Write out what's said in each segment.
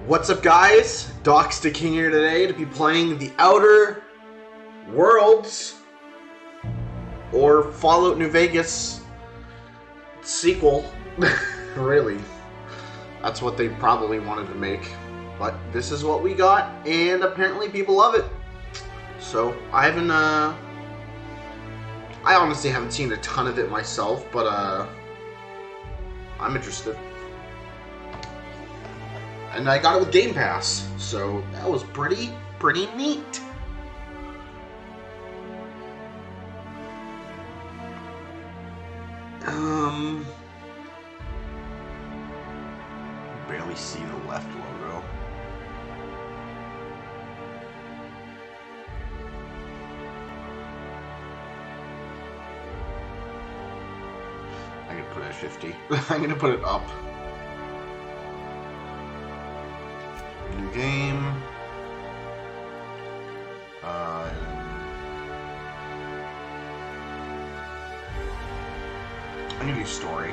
What's up, guys? Doxta King here today to be playing the Outer Worlds or Fallout New Vegas sequel. Really, that's what they probably wanted to make, but this is what we got, and apparently people love it. So I honestly haven't seen a ton of it myself, but I'm interested. And I got it with Game Pass, so that was pretty neat. Barely see the left logo. I'm gonna put it at 50. I'm gonna put it up. New game. I'm gonna do story.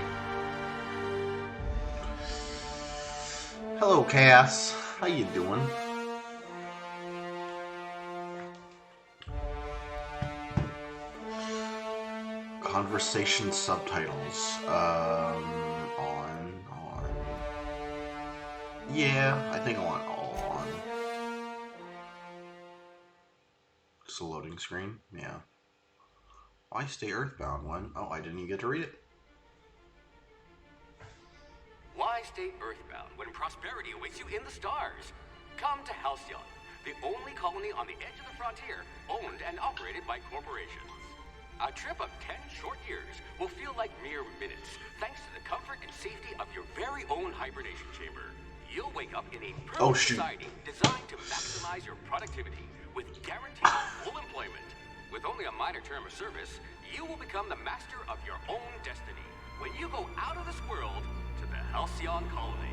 Hello, Cass. How you doing? Conversation subtitles. On. Yeah, I think I want all on. Just a loading screen? Yeah. Why stay Earthbound when? Oh, I didn't even get to read it. Why stay Earthbound when prosperity awaits you in the stars? Come to Halcyon, the only colony on the edge of the frontier, owned and operated by corporations. A trip of 10 short years will feel like mere minutes, thanks to the comfort and safety of your very own hibernation chamber. You'll wake up in a perfect society designed to maximize your productivity with guaranteed full employment. With only a minor term of service, you will become the master of your own destiny when you go out of this world to the Halcyon colony.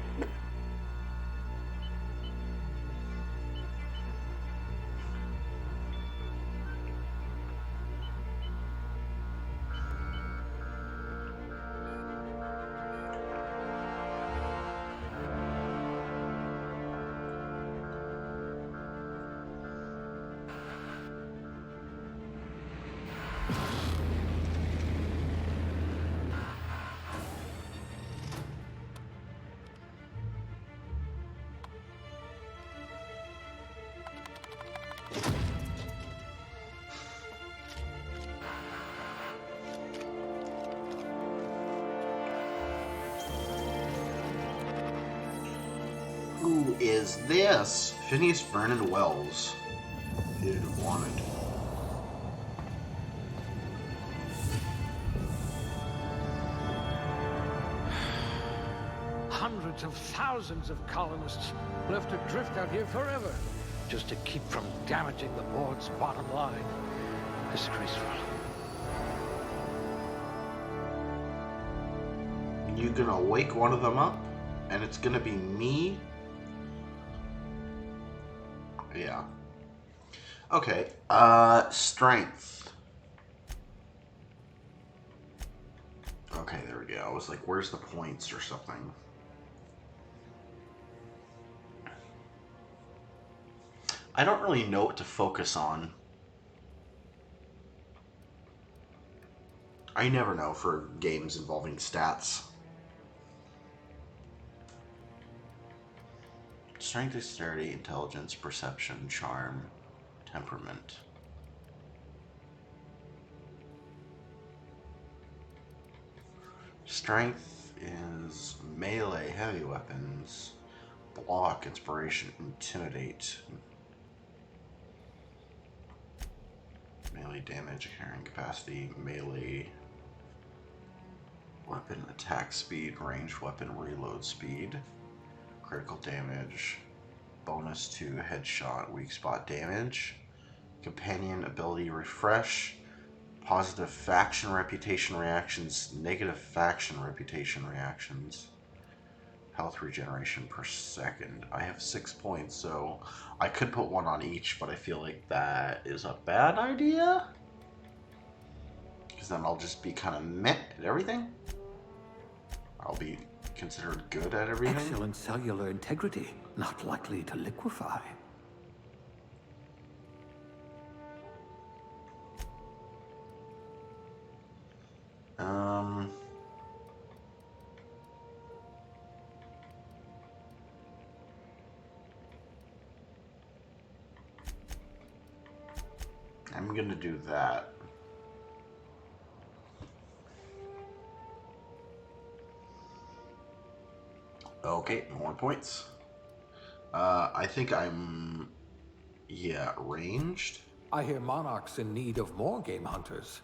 Who is this? Phineas Vernon Wells. Did wanted. Hundreds of thousands of colonists left adrift out here forever, just to keep from damaging the board's bottom line. Disgraceful. You're gonna wake one of them up, and it's gonna be me? Yeah. Okay, strength. Okay, there we go. I was like, where's the points or something? I don't really know what to focus on. I never know for games involving stats. Strength, dexterity, intelligence, perception, charm, temperament. Strength is melee, heavy weapons, block, inspiration, intimidate. Melee damage, carrying capacity, melee weapon attack speed, ranged weapon reload speed. Critical damage, bonus to headshot, weak spot damage, companion ability refresh, positive faction reputation reactions, negative faction reputation reactions, health regeneration per second. I have 6 points, so I could put one on each, but I feel like that is a bad idea. Because then I'll just be kind of meh at everything. I'll be considered good at everything? Excellent cellular integrity, not likely to liquefy. I'm gonna do that. Okay, more points. I think I'm, yeah, ranged. I hear Monarch's in need of more game hunters.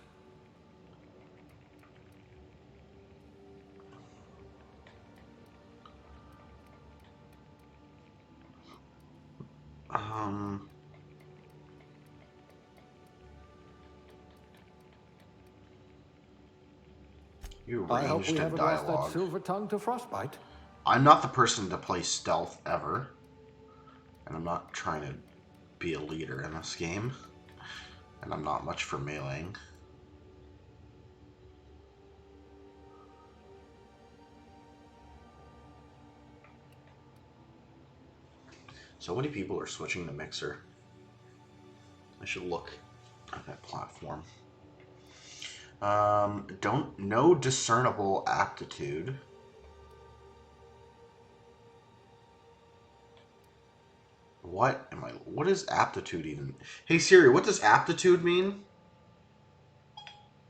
You I hope ranged we and haven't lost that dialogue. silver tongue to frostbite. I'm not the person to play stealth ever, and I'm not trying to be a leader in this game, and I'm not much for meleeing. So many people are switching to Mixer. I should look at that platform. No discernible aptitude. What is aptitude even? Hey Siri, what does aptitude mean?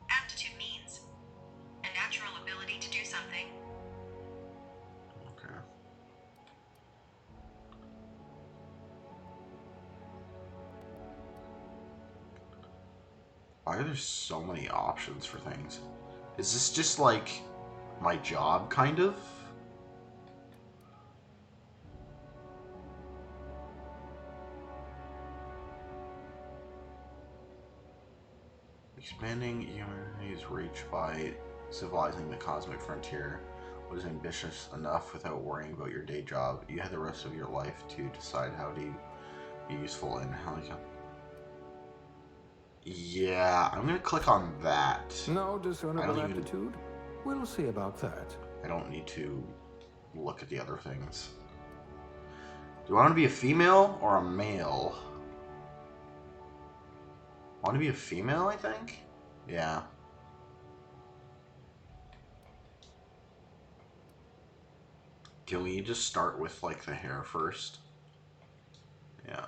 Aptitude means a natural ability to do something. Okay. Why are there so many options for things? Is this just like my job, kind of? Expanding humanity's reach by civilizing the cosmic frontier was ambitious enough without worrying about your day job. You had the rest of your life to decide how to be useful and how to... Yeah, I'm gonna click on that. No discernible aptitude? We'll see about that. I don't need to look at the other things. Do I want to be a female or a male? I want to be a female, I think? Yeah. Can we just start with, like, the hair first? Yeah.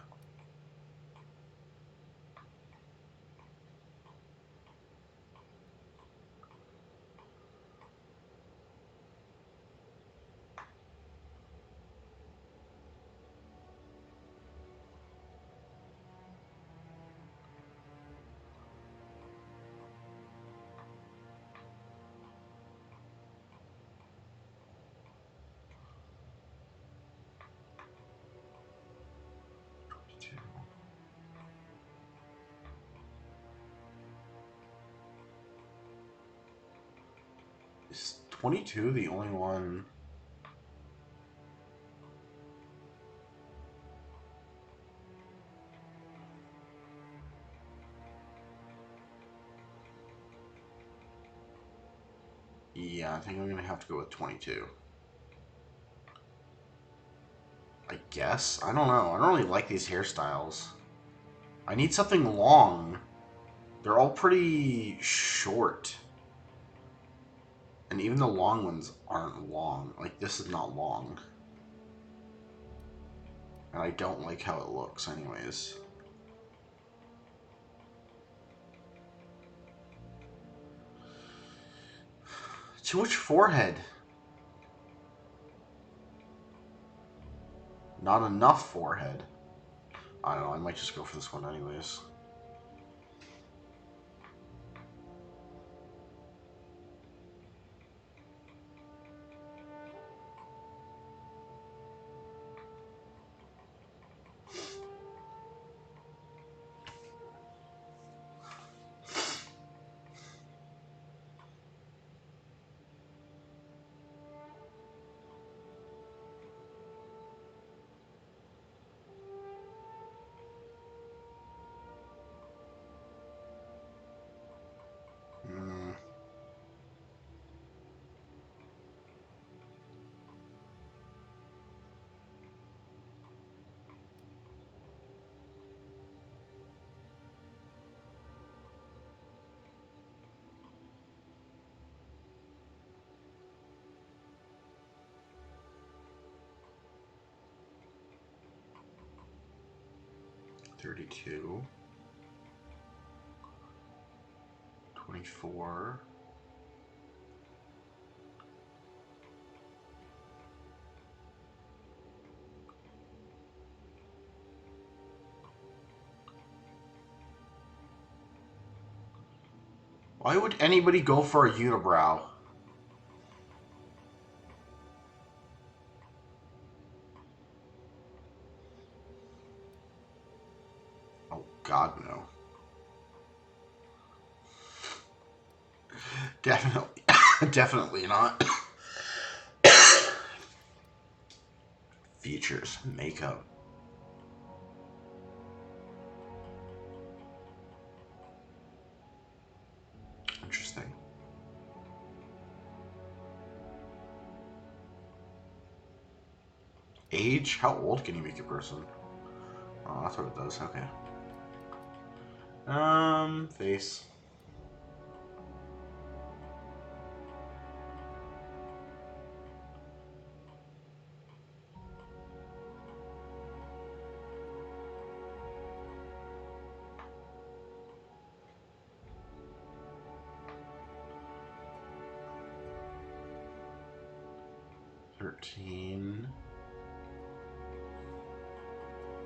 Is 22 the only one? Yeah, I think I'm gonna have to go with 22. I guess? I don't know. I don't really like these hairstyles. I need something long. They're all pretty short. And even the long ones aren't long. Like, this is not long. And I don't like how it looks anyways. Too much forehead. Not enough forehead. I don't know, I might just go for this one anyways. 32. 24. Why would anybody go for a unibrow? Oh, God, no. Definitely. Definitely not. Features. Makeup. Interesting. Age? How old can you make a person? Oh, that's what it does. Okay. Face. $13.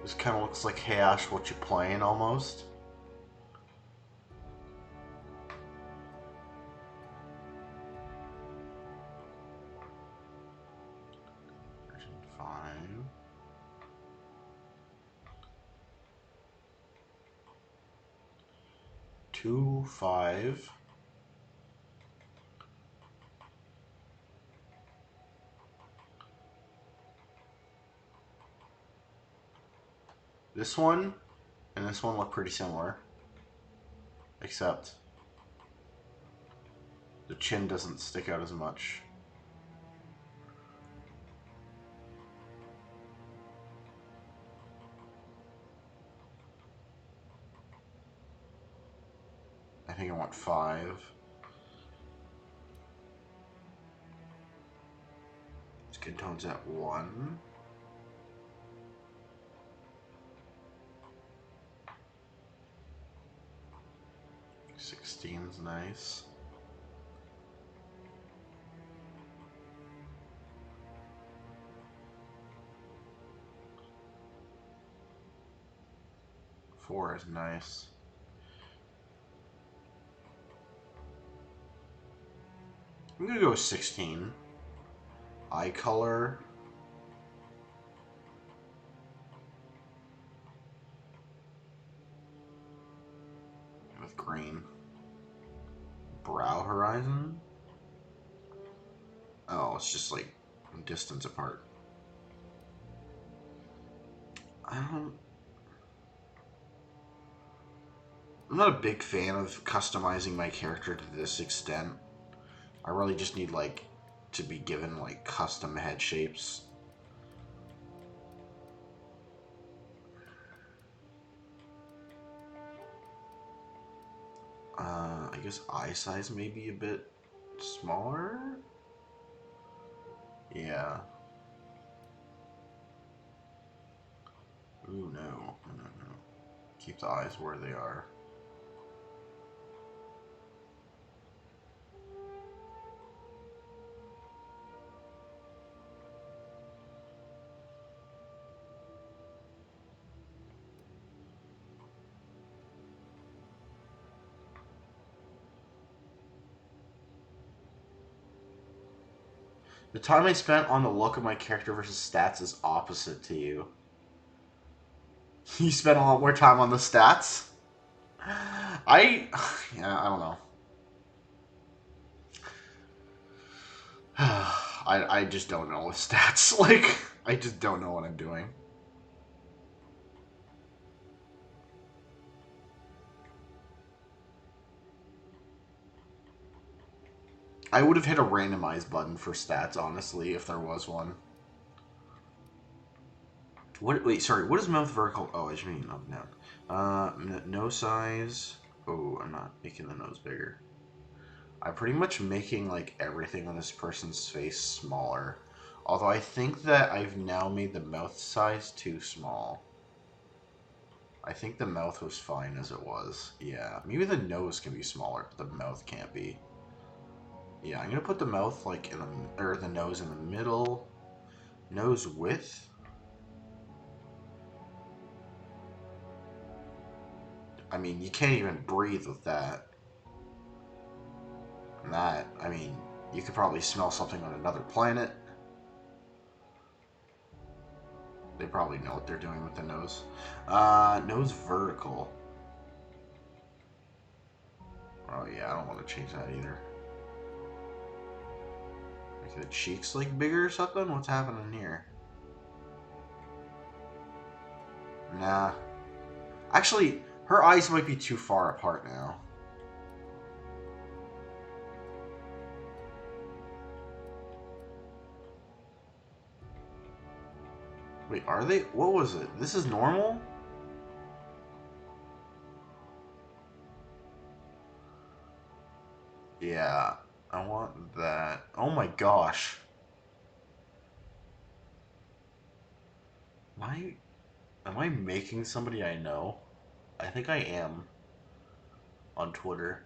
This kind of looks like Hey Ash, what you playing almost. Version 5. 2, 5. This one and this one look pretty similar, except the chin doesn't stick out as much. I think I want 5. Skin tone's at 1. Sixteen's nice. Four is nice. I'm gonna go with 16. Eye color. With green. Brow horizon. Oh, it's just like distance apart. I'm not a big fan of customizing my character to this extent. I really just need like to be given like custom head shapes. I guess eye size may be a bit smaller. Yeah. Ooh, no. No, no, no. Keep the eyes where they are. The time I spent on the look of my character versus stats is opposite to you. You spent a lot more time on the stats? Yeah, I don't know. I just don't know with stats. Like, I just don't know what I'm doing. I would have hit a randomize button for stats, honestly, if there was one. What? Wait, sorry. What is mouth vertical? Oh, I just mean up now. Nose size. Oh, I'm not making the nose bigger. I'm pretty much making like everything on this person's face smaller. Although I think that I've now made the mouth size too small. I think the mouth was fine as it was. Yeah, maybe the nose can be smaller, but the mouth can't be. Yeah, I'm gonna put the mouth like in the, or the nose in the middle. Nose width. I mean, you can't even breathe with that. And that, I mean, you could probably smell something on another planet. They probably know what they're doing with the nose. Nose vertical. Oh yeah, I don't want to change that either. Make the cheeks like bigger or something? What's happening here? Nah. Actually, her eyes might be too far apart now. Wait, are they? What was it? This is normal? Yeah, I want that. Oh my gosh. Am I making somebody I know? I think I am. On Twitter.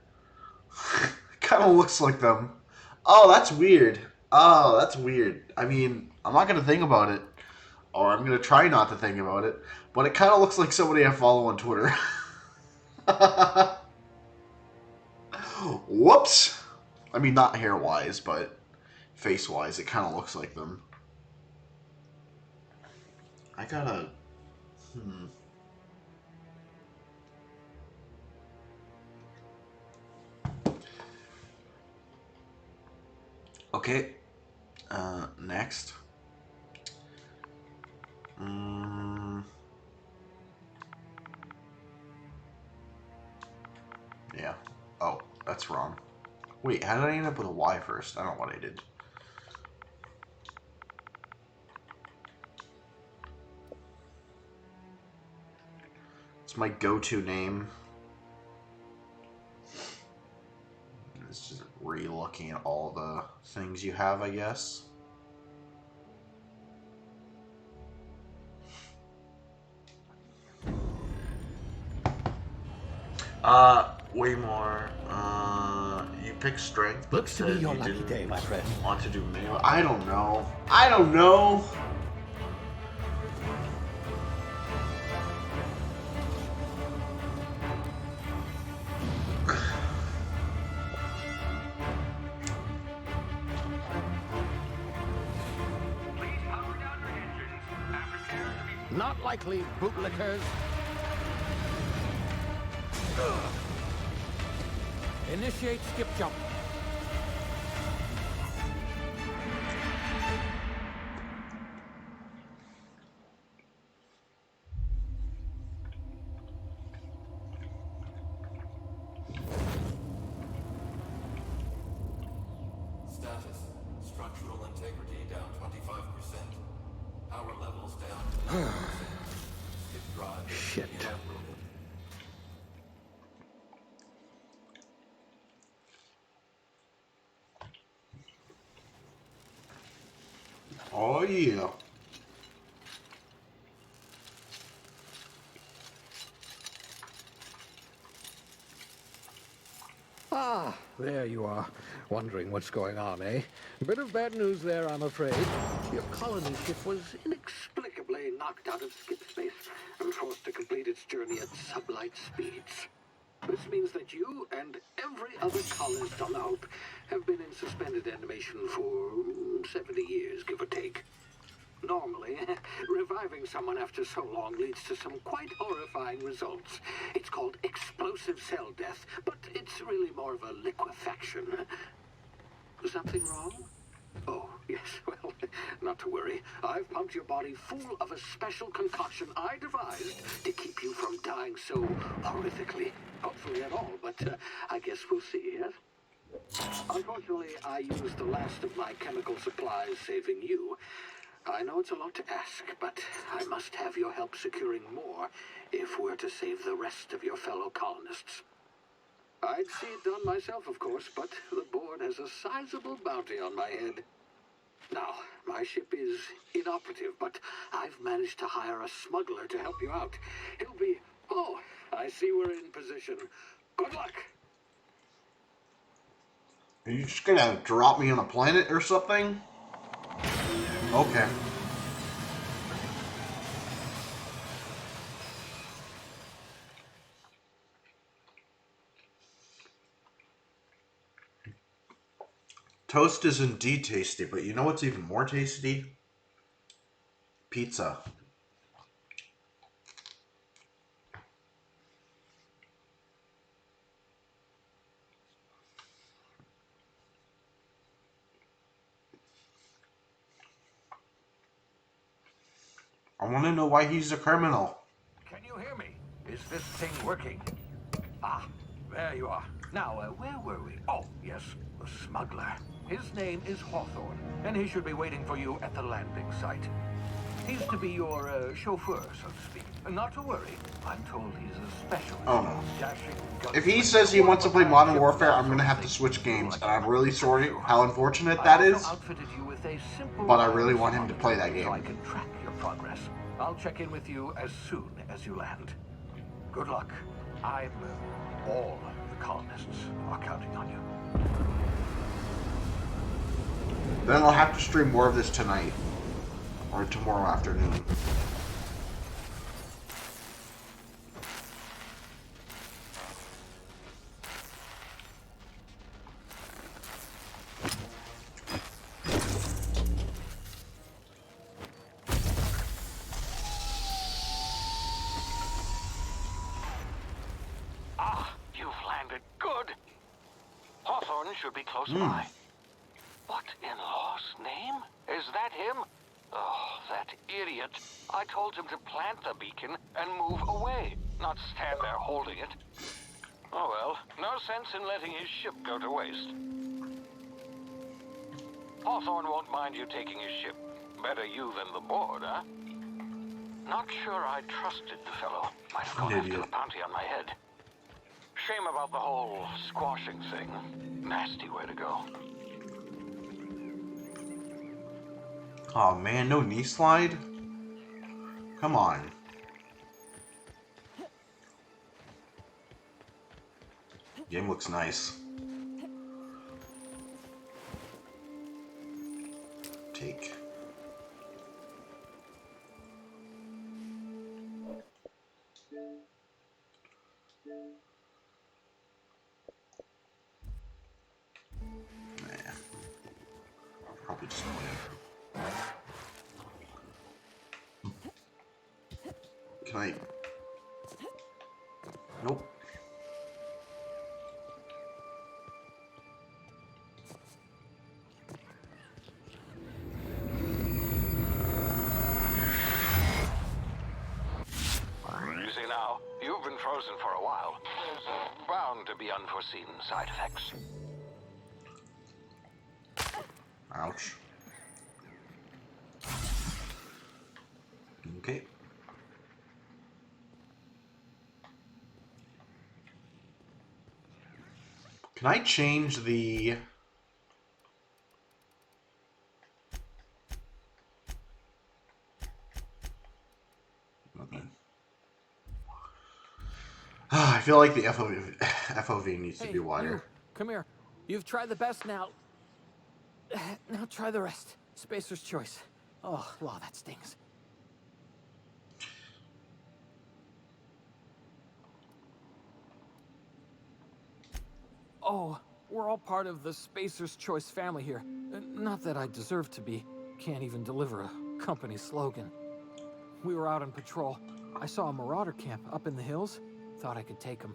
Kind of looks like them. Oh, that's weird. Oh, that's weird. I mean, I'm not going to think about it. Or I'm going to try not to think about it. But it kind of looks like somebody I follow on Twitter. Whoops. I mean, not hair-wise, but face-wise, it kind of looks like them. I gotta... Okay. Next. Yeah. Oh, that's wrong. Wait, how did I end up with a Y first? I don't know what I did. It's my go-to name. It's just re-looking at all the things you have, I guess. Way more. You pick strength, but Looks to be your lucky day, my friend. Want to do melee? I don't know. I don't know. Not likely, bootlickers. Initiate skip jump. Status. Structural integrity down 25%. Power levels down 9%. Skip drive. Shit. Oh yeah. Ah, there you are. Wondering what's going on, eh? Bit of bad news there, I'm afraid. Your colony ship was inexplicably knocked out of skip space and forced to complete its journey at sublight speeds. This means that you and every other colonist on the Hope have been in suspended animation for 70 years, give or take. Normally, reviving someone after so long leads to some quite horrifying results. It's called explosive cell death, but it's really more of a liquefaction. Something wrong? Oh, yes, well, not to worry. I've pumped your body full of a special concoction I devised to keep you from dying so horrifically. Hopefully at all, but I guess we'll see, yes? Unfortunately, I used the last of my chemical supplies saving you. I know it's a lot to ask, but I must have your help securing more if we're to save the rest of your fellow colonists. I'd see it done myself, of course, but the board has a sizable bounty on my head. Now, my ship is inoperative, but I've managed to hire a smuggler to help you out. He'll be Oh, I see we're in position. Good luck. Are you just gonna drop me on a planet or something? Okay. Toast is indeed tasty, but you know what's even more tasty? Pizza. I want to know why he's a criminal. Can you hear me? Is this thing working? Ah, there you are. Now, where were we? Oh, yes, the smuggler. His name is Hawthorne, and he should be waiting for you at the landing site. He's to be your chauffeur, so to speak. Not to worry. I'm told he's a specialist. Oh, no. Dashing If he says he wants to play Modern Warfare, I'm going to have to switch games, and I'm really sorry how unfortunate that is, but I really want him to play that game. So I can track your progress. I'll check in with you as soon as you land. Good luck. All the colonists are counting on you. Then I'll have to stream more of this tonight, or tomorrow afternoon. Should be close by. What in law's name? Is that him? Oh, that idiot. I told him to plant the beacon and move away, not stand there holding it. Oh well, no sense in letting his ship go to waste. Hawthorne won't mind you taking his ship. Better you than the board, huh? Not sure I trusted the fellow. Might have gone after the bounty on my head. Shame about the whole squashing thing. Nasty way to go. Oh man, no knee slide? Come on. Game looks nice. Take. Probably just win. Can I? Nope. You see now, you've been frozen for a while. There's bound to be unforeseen side effects. Ouch. Okay. Can I change the... Okay. I feel like the FOV needs to be wider. You, come here. You've tried the best now. Now try the rest. Spacer's choice. Oh, law, that stings. Oh, we're all part of the Spacer's Choice family here. Not that I deserve to be. Can't even deliver a company slogan. We were out on patrol. I saw a marauder camp up in the hills. Thought I could take them.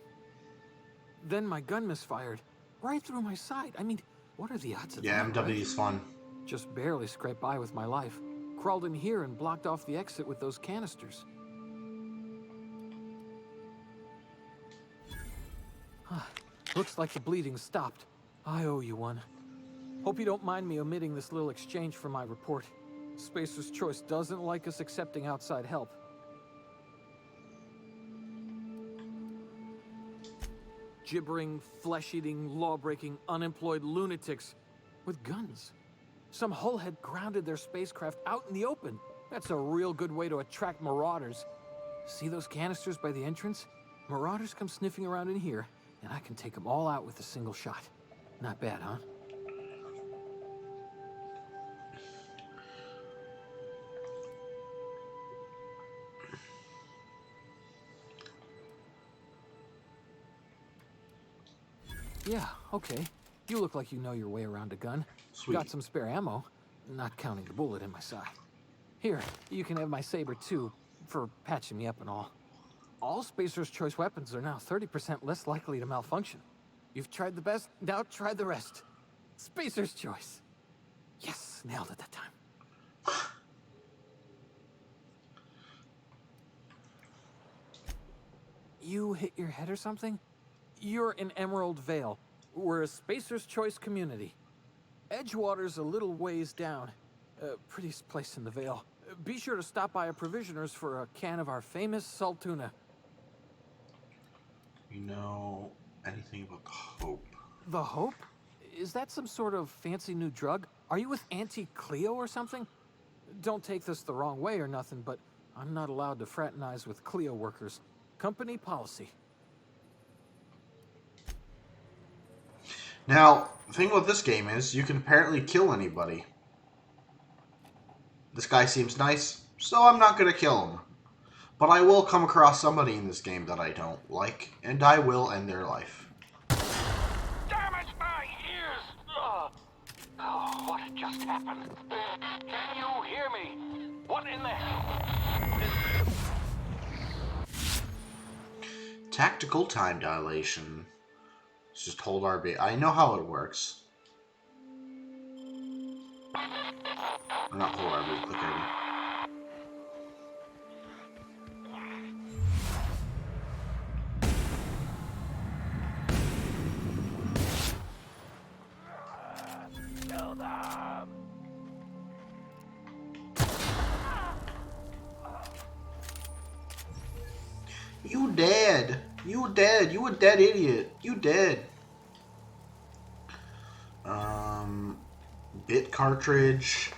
Then my gun misfired. Right through my side. I mean, what are the odds of that? Yeah, MW is fun. Just barely scraped by with my life. Crawled in here and blocked off the exit with those canisters. Looks like the bleeding stopped. I owe you one. Hope you don't mind me omitting this little exchange from my report. Spacer's Choice doesn't like us accepting outside help. Gibbering, flesh-eating, law-breaking, unemployed lunatics with guns. Some hullhead grounded their spacecraft out in the open. That's a real good way to attract marauders. See those canisters by the entrance? Marauders come sniffing around in here, and I can take them all out with a single shot. Not bad, huh? Yeah, okay. You look like you know your way around a gun. Sweet. Got some spare ammo, not counting the bullet in my side. Here, you can have my saber too, for patching me up and all. All Spacer's Choice weapons are now 30% less likely to malfunction. You've tried the best, now try the rest. Spacer's Choice. Yes, nailed it that time. You hit your head or something? You're in Emerald Vale. We're a Spacer's Choice community. Edgewater's a little ways down. Prettiest place in the Vale. Be sure to stop by a Provisioners for a can of our famous salt tuna. You know anything about the Hope? The Hope? Is that some sort of fancy new drug? Are you with Auntie Cleo or something? Don't take this the wrong way or nothing, but I'm not allowed to fraternize with Cleo workers. Company policy. Now, the thing about this game is you can apparently kill anybody. This guy seems nice, so I'm not going to kill him. But I will come across somebody in this game that I don't like, and I will end their life. Damn it, my ears! Oh, what just happened? Can you hear me? What in the hell? Tactical time dilation. Let's just hold RB. I know how it works. Or not hold RB, click RB. You dead. You dead. You a dead idiot. You dead. Bit cartridge.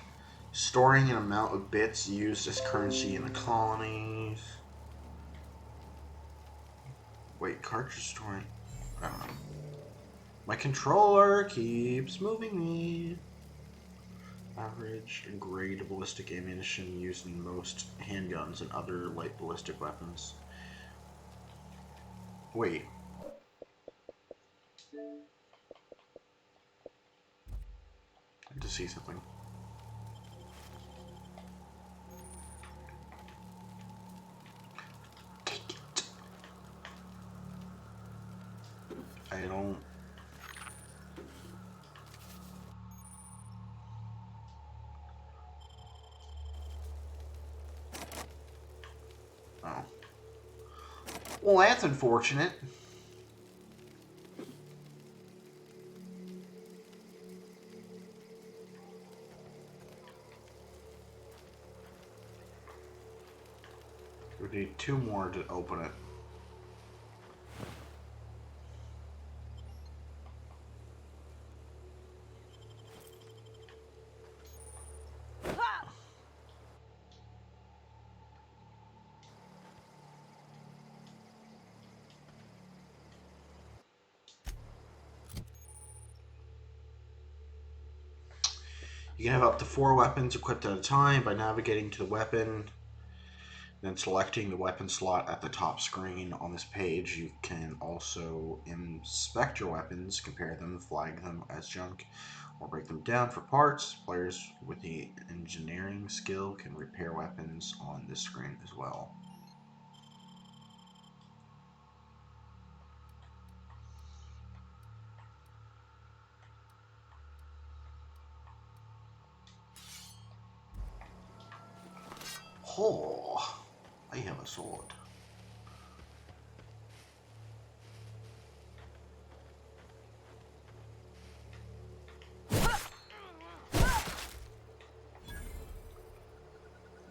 Storing an amount of bits used as currency in the colonies. Wait, cartridge storing. I don't know. My controller keeps moving me. Average and grade ballistic ammunition used in most handguns and other light ballistic weapons. Wait. I need to see something. Take it. I don't... Oh. Well, that's unfortunate. We need 2 more to open it. You can have up to 4 weapons equipped at a time by navigating to the weapon, then selecting the weapon slot at the top screen on this page. You can also inspect your weapons, compare them, flag them as junk, or break them down for parts. Players with the engineering skill can repair weapons on this screen as well. Oh, I have a sword.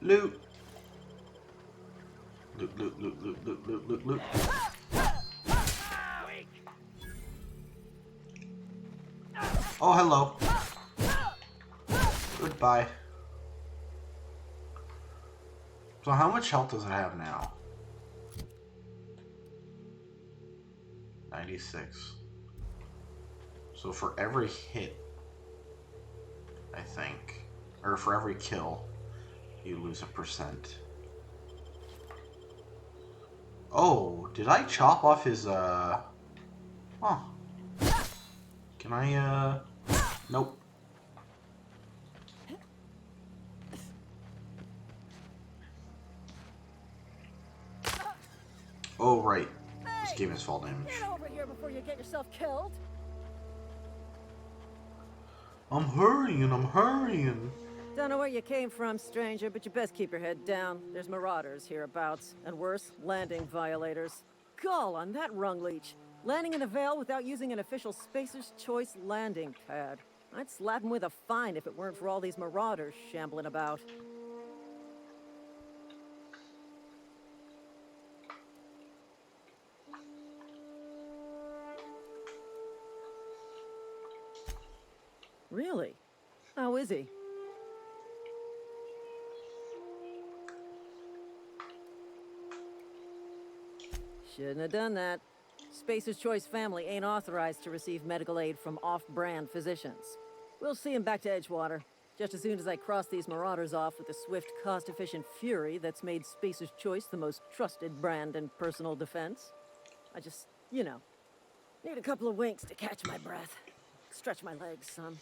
Loot. Loot, loot, loot, loot, loot, loot, loot, loot. Oh, hello. Goodbye. So how much health does it have now? 96. So for every hit, I think, or for every kill, you lose 1%. Oh, did I chop off his, Huh. Can I, Nope. Oh, right. This game is fall damage. Get over here before you get yourself killed. I'm hurrying. Don't know where you came from, stranger, but you best keep your head down. There's marauders hereabouts, and worse, landing violators. Gall on that rung leech. Landing in the Vale without using an official Spacer's Choice landing pad. I'd slap him with a fine if it weren't for all these marauders shambling about. Really? How is he? Shouldn't have done that. Spacer's Choice family ain't authorized to receive medical aid from off-brand physicians. We'll see him back to Edgewater, just as soon as I cross these marauders off with the swift, cost-efficient fury that's made Spacer's Choice the most trusted brand in personal defense. I just, you know, need a couple of winks to catch my breath. Stretch my legs, son.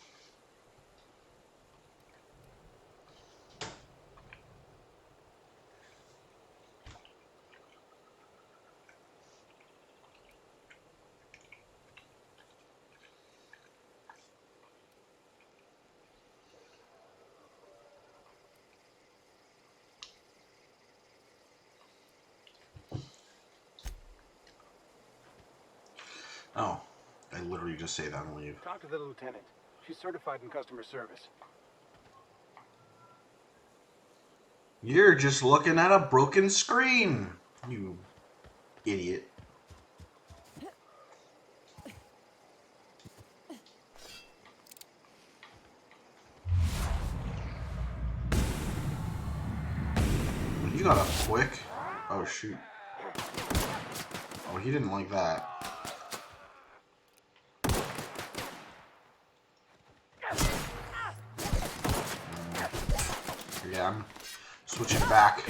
Oh, I literally just say that and leave. Talk to the lieutenant. She's certified in customer service. You're just looking at a broken screen, you idiot. You got up quick. Oh, shoot. Oh, he didn't like that. Yeah, I'm switching back.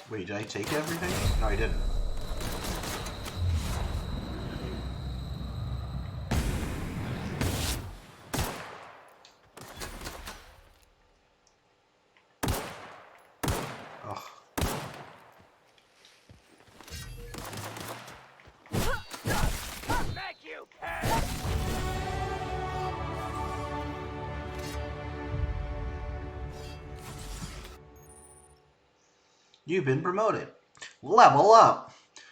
Wait, did I take everything? No, I didn't. Ugh. You've been promoted. Level up!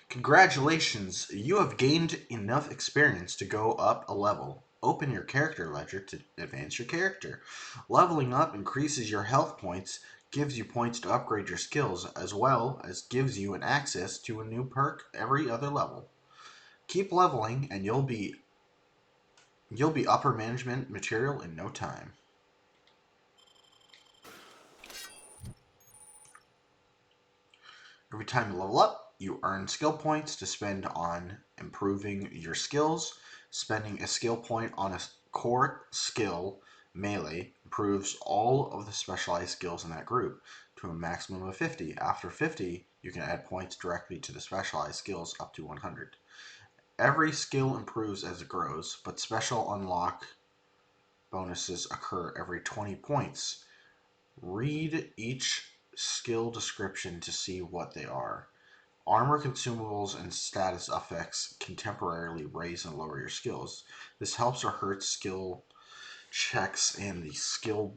Congratulations, you have gained enough experience to go up a level. Open your character ledger to advance your character. Leveling up increases your health points, gives you points to upgrade your skills, as well as gives you an access to a new perk every other level. Keep leveling and you'll be upper management material in no time. Every time you level up, you earn skill points to spend on improving your skills. Spending a skill point on a core skill, melee, improves all of the specialized skills in that group to a maximum of 50. After 50, you can add points directly to the specialized skills up to 100. Every skill improves as it grows, but special unlock bonuses occur every 20 points. Read each skill description to see what they are. Armor, consumables, and status effects can temporarily raise and lower your skills. This helps or hurts skill checks and the skill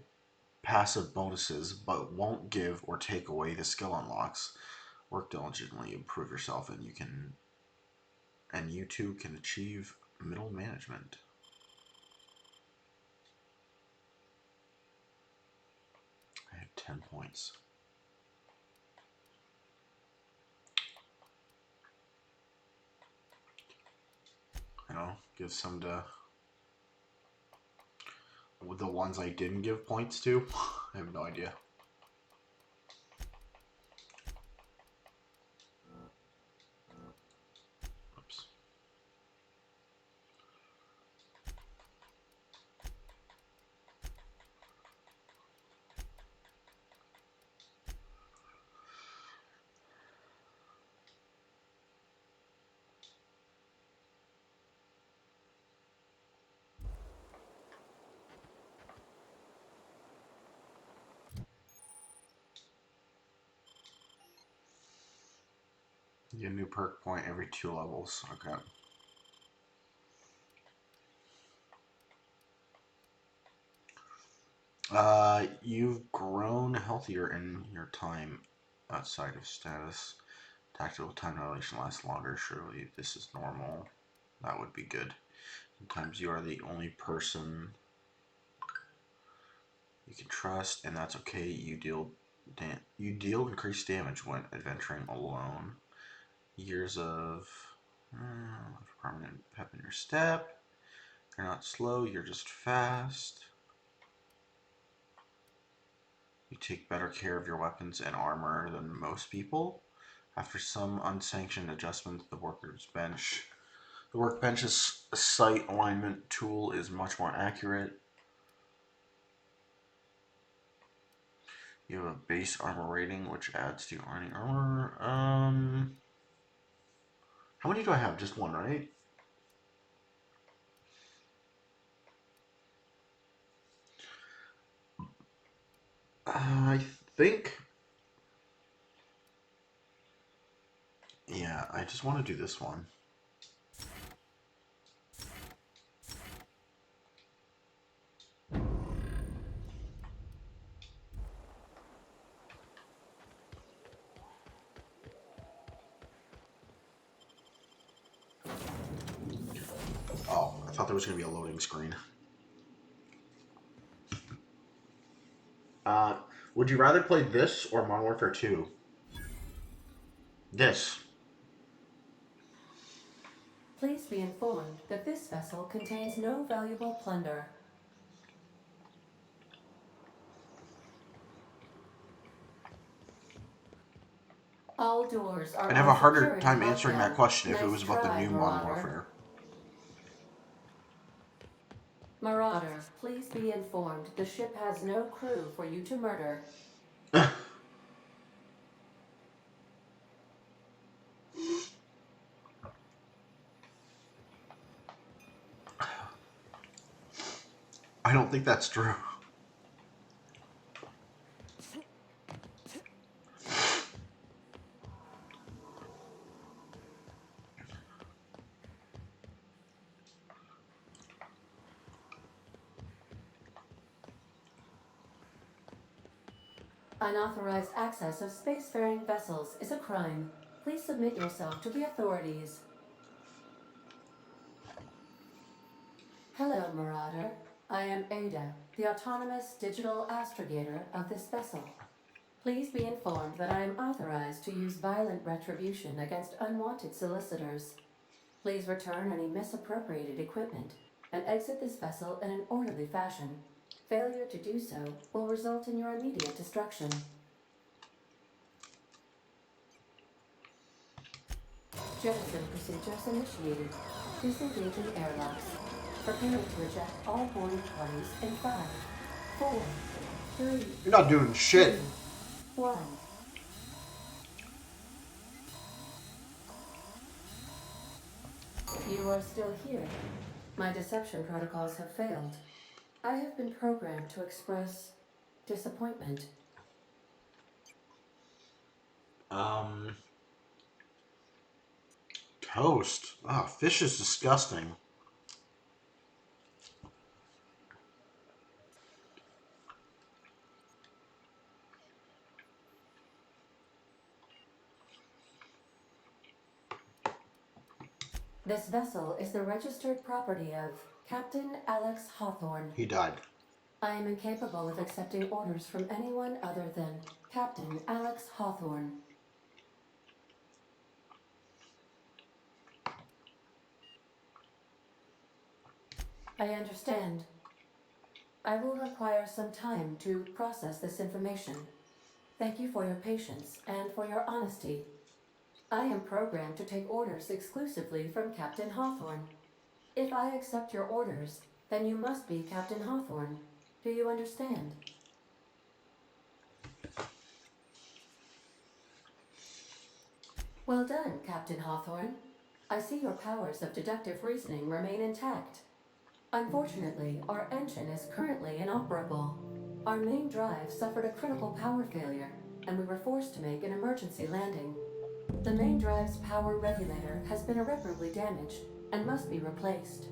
passive bonuses, but won't give or take away the skill unlocks. Work diligently, improve yourself, and you too can achieve middle management. I have 10 points. You know, give some to the ones I didn't give points to. I have no idea. You get a new perk point every 2 levels. Okay. You've grown healthier in your time outside of status. Tactical time dilation lasts longer. Surely this is normal. That would be good. Sometimes you are the only person you can trust, and that's okay. You deal increased damage when adventuring alone. Years of permanent pep in your step. You're not slow. You're just fast. You take better care of your weapons and armor than most people. After some unsanctioned adjustments, the workbench's sight alignment tool is much more accurate. You have a base armor rating, which adds to any armor. How many do I have? Just one, right? I think. Yeah, I just want to do this one. Oh, I thought there was going to be a loading screen. Would you rather play this or Modern Warfare 2? This. Please be informed that this vessel contains no valuable plunder. All doors are I'd have a on harder security time answering that lockdown. question if it Nice was about the try, new Modern Marauder. Warfare. Marauder, please be informed the ship has no crew for you to murder. I don't think that's true. Unauthorized access of spacefaring vessels is a crime. Please submit yourself to the authorities. Hello, Marauder. I am Ada, the autonomous digital astrogator of this vessel. Please be informed that I am authorized to use violent retribution against unwanted solicitors. Please return any misappropriated equipment and exit this vessel in an orderly fashion. Failure to do so will result in your immediate destruction. Jettison procedures initiated. Disengaging airlocks. Preparing to eject all boarding parties in 5, 4, 3, You're not doing shit. 1. You are still here. My deception protocols have failed. I have been programmed to express disappointment. Toast. Ah, fish is disgusting. This vessel is the registered property of Captain Alex Hawthorne. He died. I am incapable of accepting orders from anyone other than Captain Alex Hawthorne. I understand. I will require some time to process this information. Thank you for your patience and for your honesty. I am programmed to take orders exclusively from Captain Hawthorne. If I accept your orders, then you must be Captain Hawthorne. Do you understand? Well done, Captain Hawthorne. I see your powers of deductive reasoning remain intact. Unfortunately, our engine is currently inoperable. Our main drive suffered a critical power failure, and we were forced to make an emergency landing. The main drive's power regulator has been irreparably damaged and must be replaced.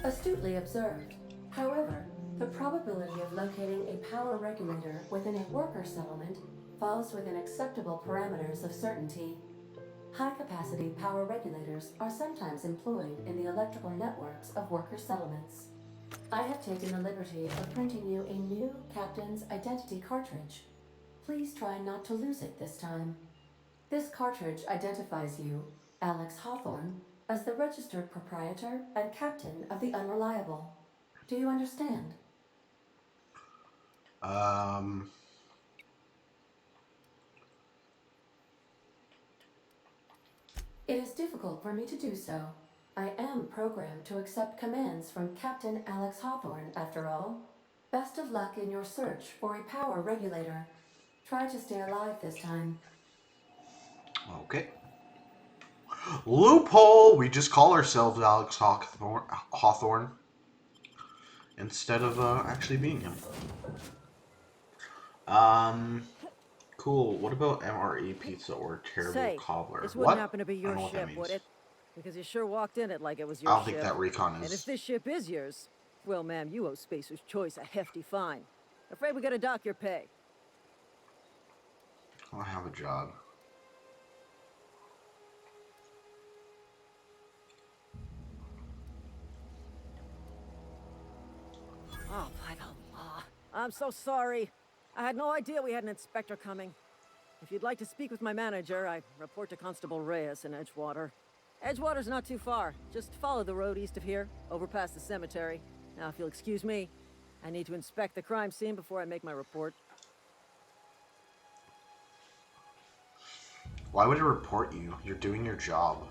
Astutely observed. However, the probability of locating a power regulator within a worker settlement falls within acceptable parameters of certainty. High-capacity power regulators are sometimes employed in the electrical networks of worker settlements. I have taken the liberty of printing you a new Captain's Identity cartridge. Please try not to lose it this time. This cartridge identifies you, Alex Hawthorne, as the registered proprietor and captain of the Unreliable. Do you understand? It is difficult for me to do so. I am programmed to accept commands from Captain Alex Hawthorne, after all. Best of luck in your search for a power regulator. Try to stay alive this time. Okay. Loophole! We just call ourselves Alex Hawthorne instead of actually being him. Cool. What about MRE pizza or terrible cobbler? This wouldn't happen to be your ship, would it? Because you sure walked in it like it was your ship. I don't think that recon is. And if this ship is yours, well, ma'am, you owe Spacer's Choice a hefty fine. Afraid we gotta dock your pay. I have a job. Oh, by the law. I'm so sorry. I had no idea we had an inspector coming. If you'd like to speak with my manager, I report to Constable Reyes in Edgewater. Edgewater's not too far. Just follow the road east of here, over past the cemetery. Now, if you'll excuse me, I need to inspect the crime scene before I make my report. Why would it report you? You're doing your job.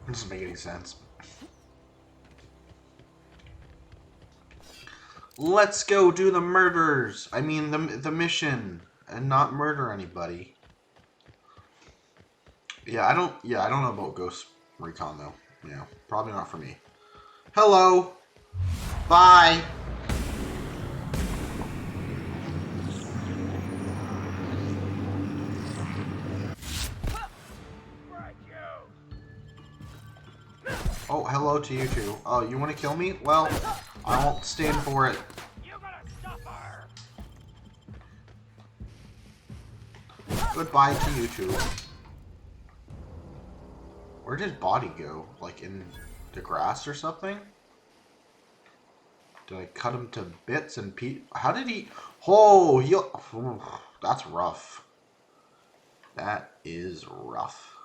It doesn't make any sense. Let's go do the murders. I mean the mission, and not murder anybody. I don't know about Ghost Recon though. Yeah, probably not for me. Hello. Bye. Oh, hello to you too. Oh, you want to kill me? Well, I won't stand for it. Goodbye to you two. Where did his body go? Like in the grass or something? Did I cut him to bits and how did he? Oh, that's rough. That is rough.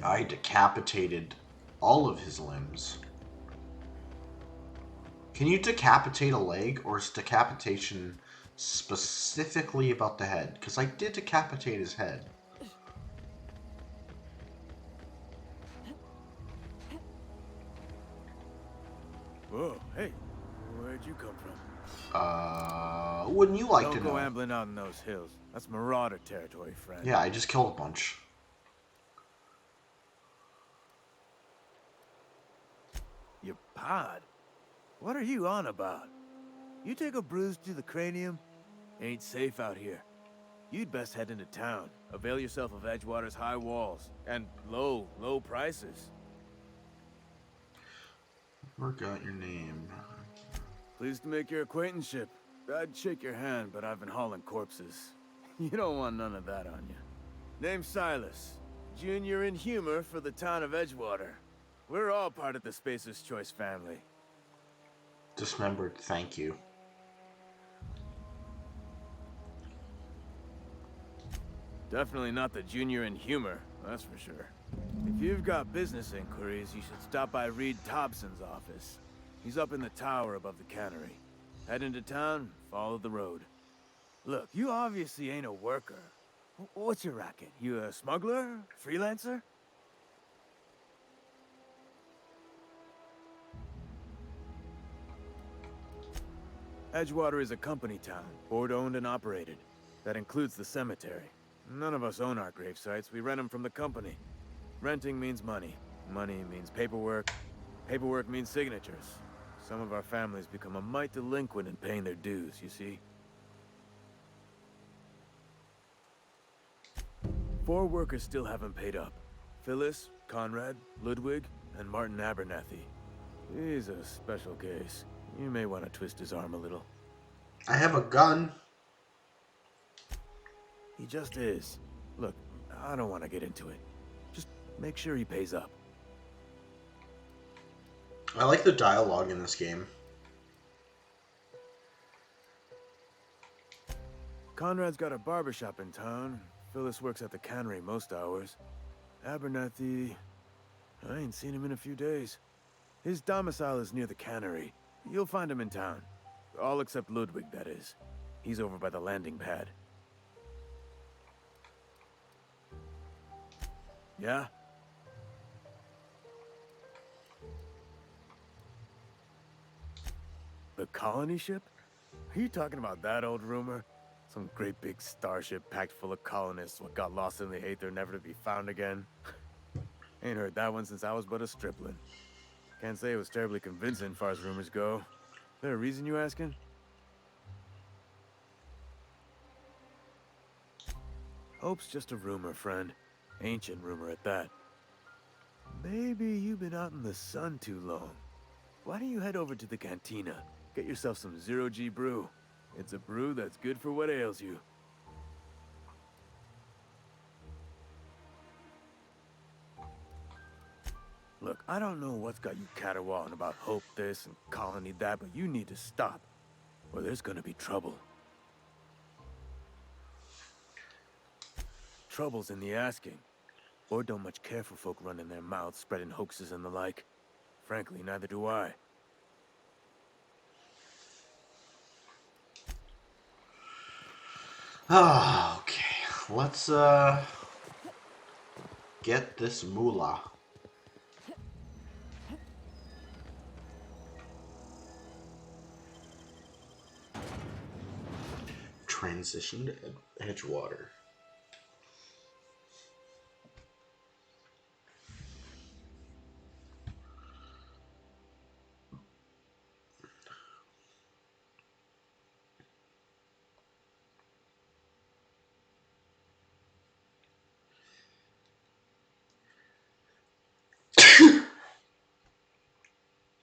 I decapitated all of his limbs. Can you decapitate a leg, or is decapitation specifically about the head? Because I did decapitate his head. Whoa, hey, where'd you come from? Wouldn't you like to know? Don't go ambling out in those hills. That's Marauder territory, friend. Yeah, I just killed a bunch. Your pod? What are you on about? You take a bruise to the cranium? Ain't safe out here. You'd best head into town. Avail yourself of Edgewater's high walls and low prices. Forgot your name. Pleased to make your acquaintanceship. I'd shake your hand, but I've been hauling corpses. You don't want none of that on you. Name's Silas. Junior in humor for the town of Edgewater. We're all part of the Spacer's Choice family. Dismembered, thank you. Definitely not the junior in humor, that's for sure. If you've got business inquiries, you should stop by Reed Thompson's office. He's up in the tower above the cannery. Head into town, follow the road. Look, you obviously ain't a worker. What's your racket? You a smuggler? Freelancer? Edgewater is a company town, board-owned and operated. That includes the cemetery. None of us own our grave sites, we rent them from the company. Renting means money. Money means paperwork. Paperwork means signatures. Some of our families become a mite delinquent in paying their dues, you see? 4 workers still haven't paid up. Phyllis, Conrad, Ludwig, and Martin Abernathy. He's a special case. You may want to twist his arm a little. I have a gun. He just is. Look, I don't want to get into it. Just make sure he pays up. I like the dialogue in this game. Conrad's got a barbershop in town. Phyllis works at the cannery most hours. Abernathy... I ain't seen him in a few days. His domicile is near the cannery. You'll find him in town. All except Ludwig, that is. He's over by the landing pad. Yeah? The colony ship? Are you talking about that old rumor? Some great big starship packed full of colonists what got lost in the Aether never to be found again? Ain't heard that one since I was but a stripling. Can't say it was terribly convincing far as rumors go. There a reason you asking? Hope's just a rumor, friend. Ancient rumor at that. Maybe you've been out in the sun too long. Why don't you head over to the cantina? Get yourself some Zero-G brew. It's a brew that's good for what ails you. Look, I don't know what's got you caterwauling about Hope this and Colony that, but you need to stop, or there's gonna be trouble. Trouble's in the asking. Or don't much care for folk running their mouths, spreading hoaxes and the like. Frankly, neither do I. Ah, okay. Let's get this moolah. Transition to Edgewater.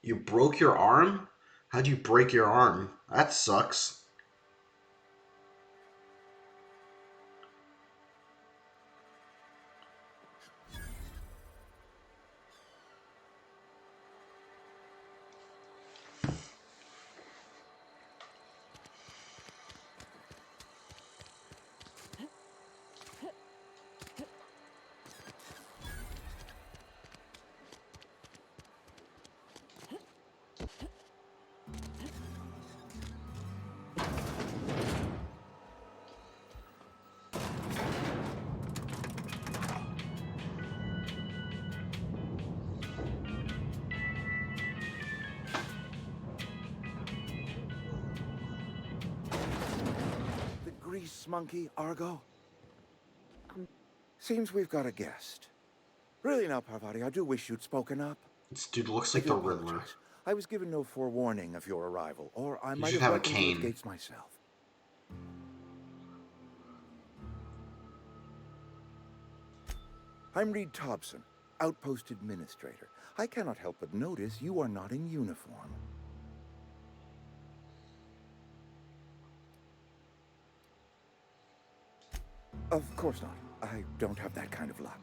You broke your arm? How'd you break your arm? That sucks. Grease monkey, Argo? Seems we've got a guest. Really now, Parvati, I do wish you'd spoken up. This dude looks like the Riddler. I was given no forewarning of your arrival, or I might should have have a broken cane. those gates myself. I'm Reed Thompson, Outpost Administrator. I cannot help but notice you are not in uniform. Of course not. I don't have that kind of luck.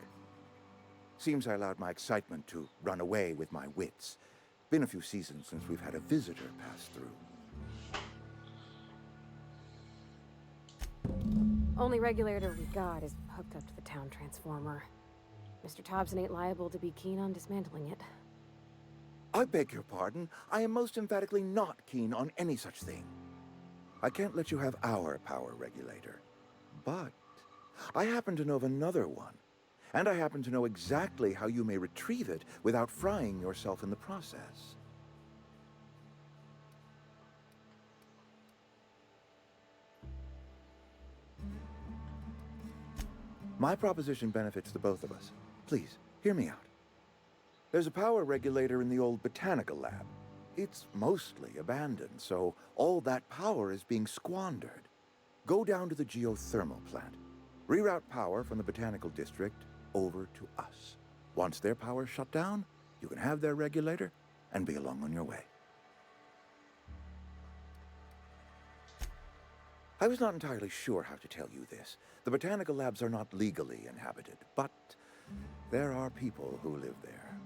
Seems I allowed my excitement to run away with my wits. Been a few seasons since we've had a visitor pass through. Only regulator we've got is hooked up to the town transformer. Mr. Thompson ain't liable to be keen on dismantling it. I beg your pardon. I am most emphatically not keen on any such thing. I can't let you have our power regulator. But I happen to know of another one. And I happen to know exactly how you may retrieve it without frying yourself in the process. My proposition benefits the both of us. Please, hear me out. There's a power regulator in the old botanical lab. It's mostly abandoned, so all that power is being squandered. Go down to the geothermal plant. Reroute power from the botanical district over to us. Once their power's shut down, you can have their regulator and be along on your way. I was not entirely sure how to tell you this. The botanical labs are not legally inhabited, but there are people who live there.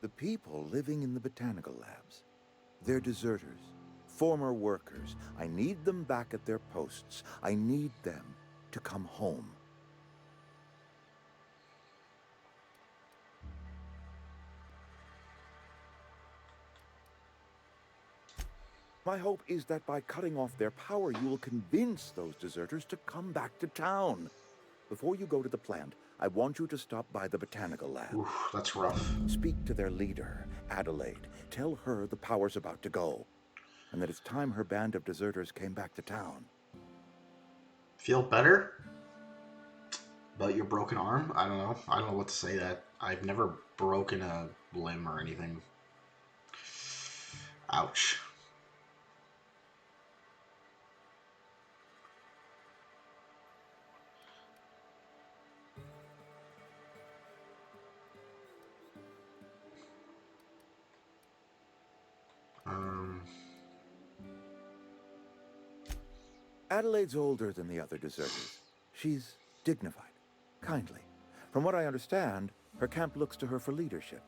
The people living in the botanical labs, they're deserters, former workers. I need them back at their posts. I need them to come home. My hope is that by cutting off their power, you will convince those deserters to come back to town. Before you go to the plant, I want you to stop by the botanical lab. Oof, that's rough. Speak to their leader, Adelaide. Tell her the power's about to go, and that it's time her band of deserters came back to town. Feel better about your broken arm? I don't know. I don't know what to say that. I've never broken a limb or anything. Ouch. Adelaide's older than the other deserters. She's dignified, kindly. From what I understand, her camp looks to her for leadership.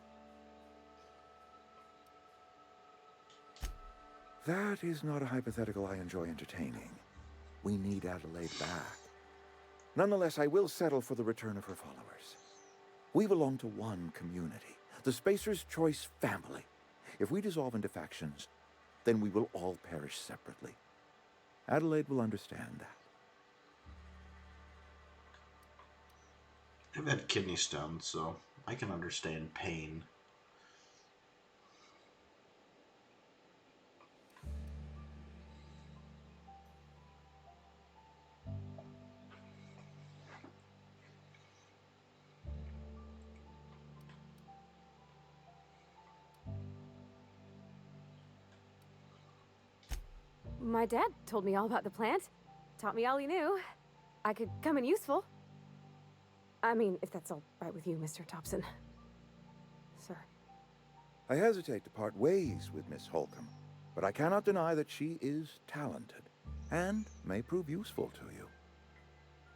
That is not a hypothetical I enjoy entertaining. We need Adelaide back. Nonetheless, I will settle for the return of her followers. We belong to one community, the Spacer's Choice family. If we dissolve into factions, then we will all perish separately. Adelaide will understand that. I've had kidney stones, so I can understand pain. My dad told me all about the plant. Taught me all he knew. I could come in useful. I mean, if that's all right with you, Mr. Thompson. Sir. I hesitate to part ways with Miss Holcomb, but I cannot deny that she is talented and may prove useful to you.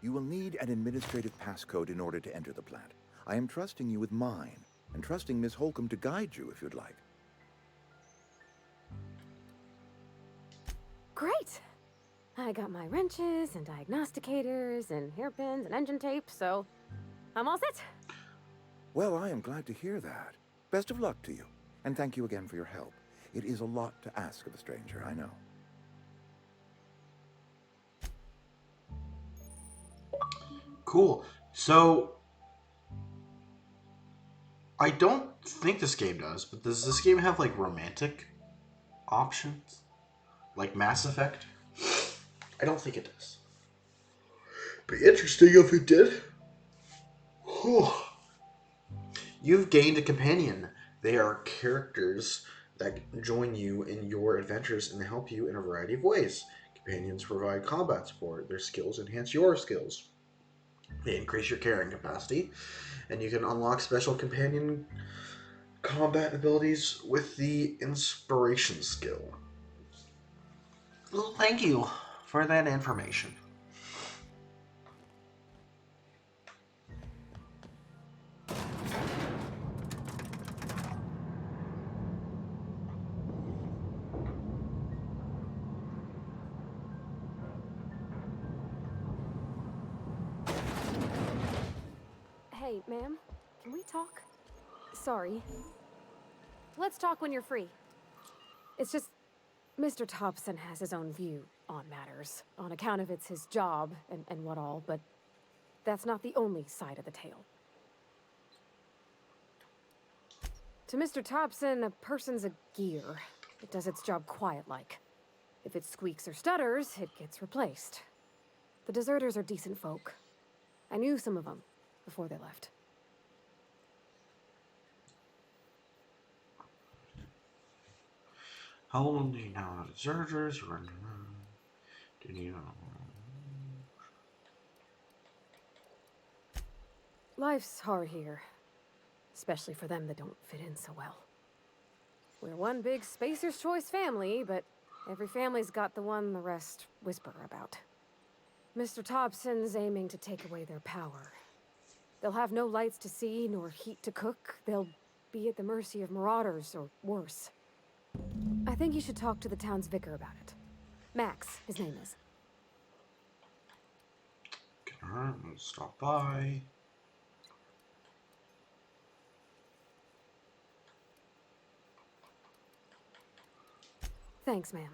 You will need an administrative passcode in order to enter the plant. I am trusting you with mine, and trusting Miss Holcomb to guide you if you'd like. Great! I got my wrenches and diagnosticators and hairpins and engine tape, so I'm all set. Well, I am glad to hear that. Best of luck to you, and thank you again for your help. It is a lot to ask of a stranger, I know. Cool. So, I don't think this game does, but does this game have, like, romantic options? Like Mass Effect? I don't think it does. Be interesting if it did. Whew. You've gained a companion. They are characters that join you in your adventures and help you in a variety of ways. Companions provide combat support. Their skills enhance your skills. They increase your carrying capacity. And you can unlock special companion combat abilities with the Inspiration skill. Well, thank you for that information. Hey, ma'am, can we talk? Sorry. Let's talk when you're free. It's just, Mr. Thompson has his own view on matters, on account of it's his job and what all, but that's not the only side of the tale. To Mr. Thompson, a person's a gear. It does its job quiet-like. If it squeaks or stutters, it gets replaced. The deserters are decent folk. I knew some of them before they left. How long do you know the deserters? Do you know? Life's hard here. Especially for them that don't fit in so well. We're one big Spacer's Choice family, but every family's got the one the rest whisper about. Mr. Thompson's aiming to take away their power. They'll have no lights to see, nor heat to cook. They'll be at the mercy of marauders, or worse. I think you should talk to the town's vicar about it. Max, his name is. Alright, we'll stop by. Thanks, ma'am.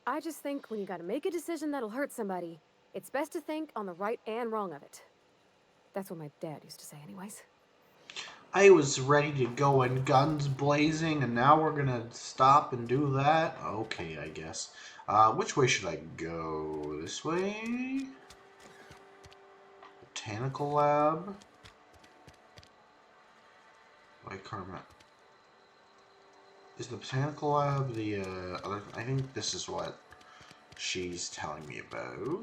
I just think when you gotta make a decision that'll hurt somebody, it's best to think on the right and wrong of it. That's what my dad used to say anyways. I was ready to go and guns blazing, and now we're gonna stop and do that? Okay, I guess. Which way should I go? This way? Botanical lab? Like Carmen. Is the botanical lab the other? I think this is what she's telling me about.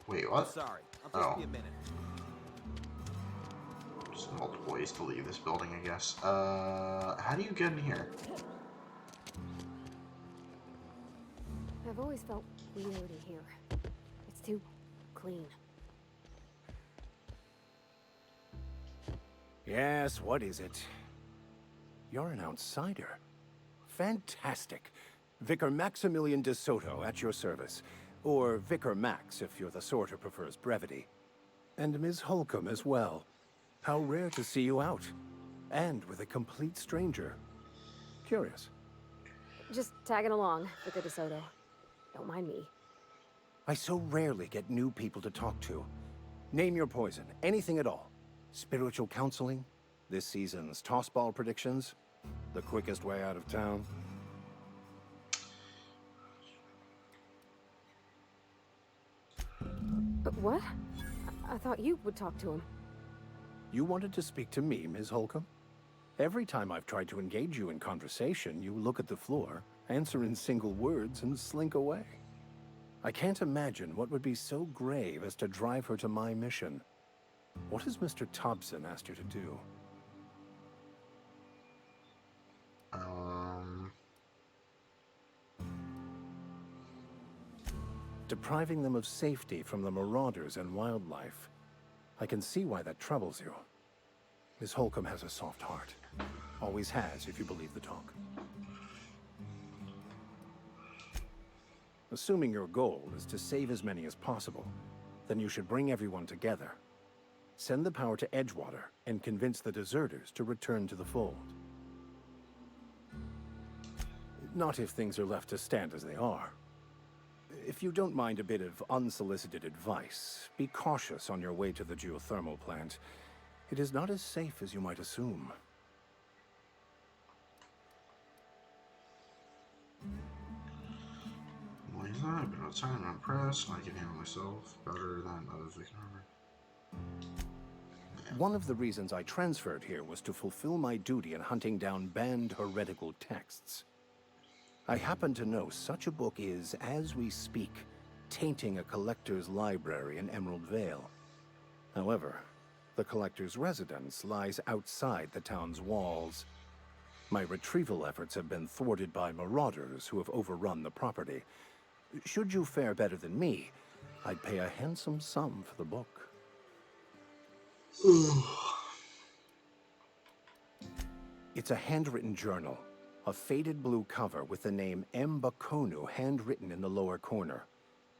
Wait, what? Sorry, I'll just be a minute. There's multiple ways to leave this building, I guess. How do you get in here? I've always felt weird in here. It's too clean. Yes, what is it? You're an outsider. Fantastic. Vicar Maximilian de Soto at your service. Or Vicar Max, if you're the sort who prefers brevity. And Ms. Holcomb as well. How rare to see you out. And with a complete stranger. Curious. Just tagging along, Vicar de Soto. Don't mind me. I so rarely get new people to talk to. Name your poison, anything at all. Spiritual counseling? This season's tossball predictions? The quickest way out of town? What? I thought you would talk to him. You wanted to speak to me, Ms. Holcomb? Every time I've tried to engage you in conversation, you look at the floor, answer in single words, and slink away. I can't imagine what would be so grave as to drive her to my mission. What has Mr. Thompson asked you to do? Depriving them of safety from the marauders and wildlife. I can see why that troubles you. Miss Holcomb has a soft heart. Always has, if you believe the talk. Assuming your goal is to save as many as possible, then you should bring everyone together. Send the power to Edgewater and convince the deserters to return to the fold. Not if things are left to stand as they are. If you don't mind a bit of unsolicited advice, be cautious on your way to the geothermal plant. It is not as safe as you might assume. Why is that? I've been outside and unimpressed, and I can handle myself better than others we can remember. One of the reasons I transferred here was to fulfill my duty in hunting down banned heretical texts. I happen to know such a book is, as we speak, tainting a collector's library in Emerald Vale. However, the collector's residence lies outside the town's walls. My retrieval efforts have been thwarted by marauders who have overrun the property. Should you fare better than me, I'd pay a handsome sum for the book. It's a handwritten journal. A faded blue cover with the name Mbakonu handwritten in the lower corner.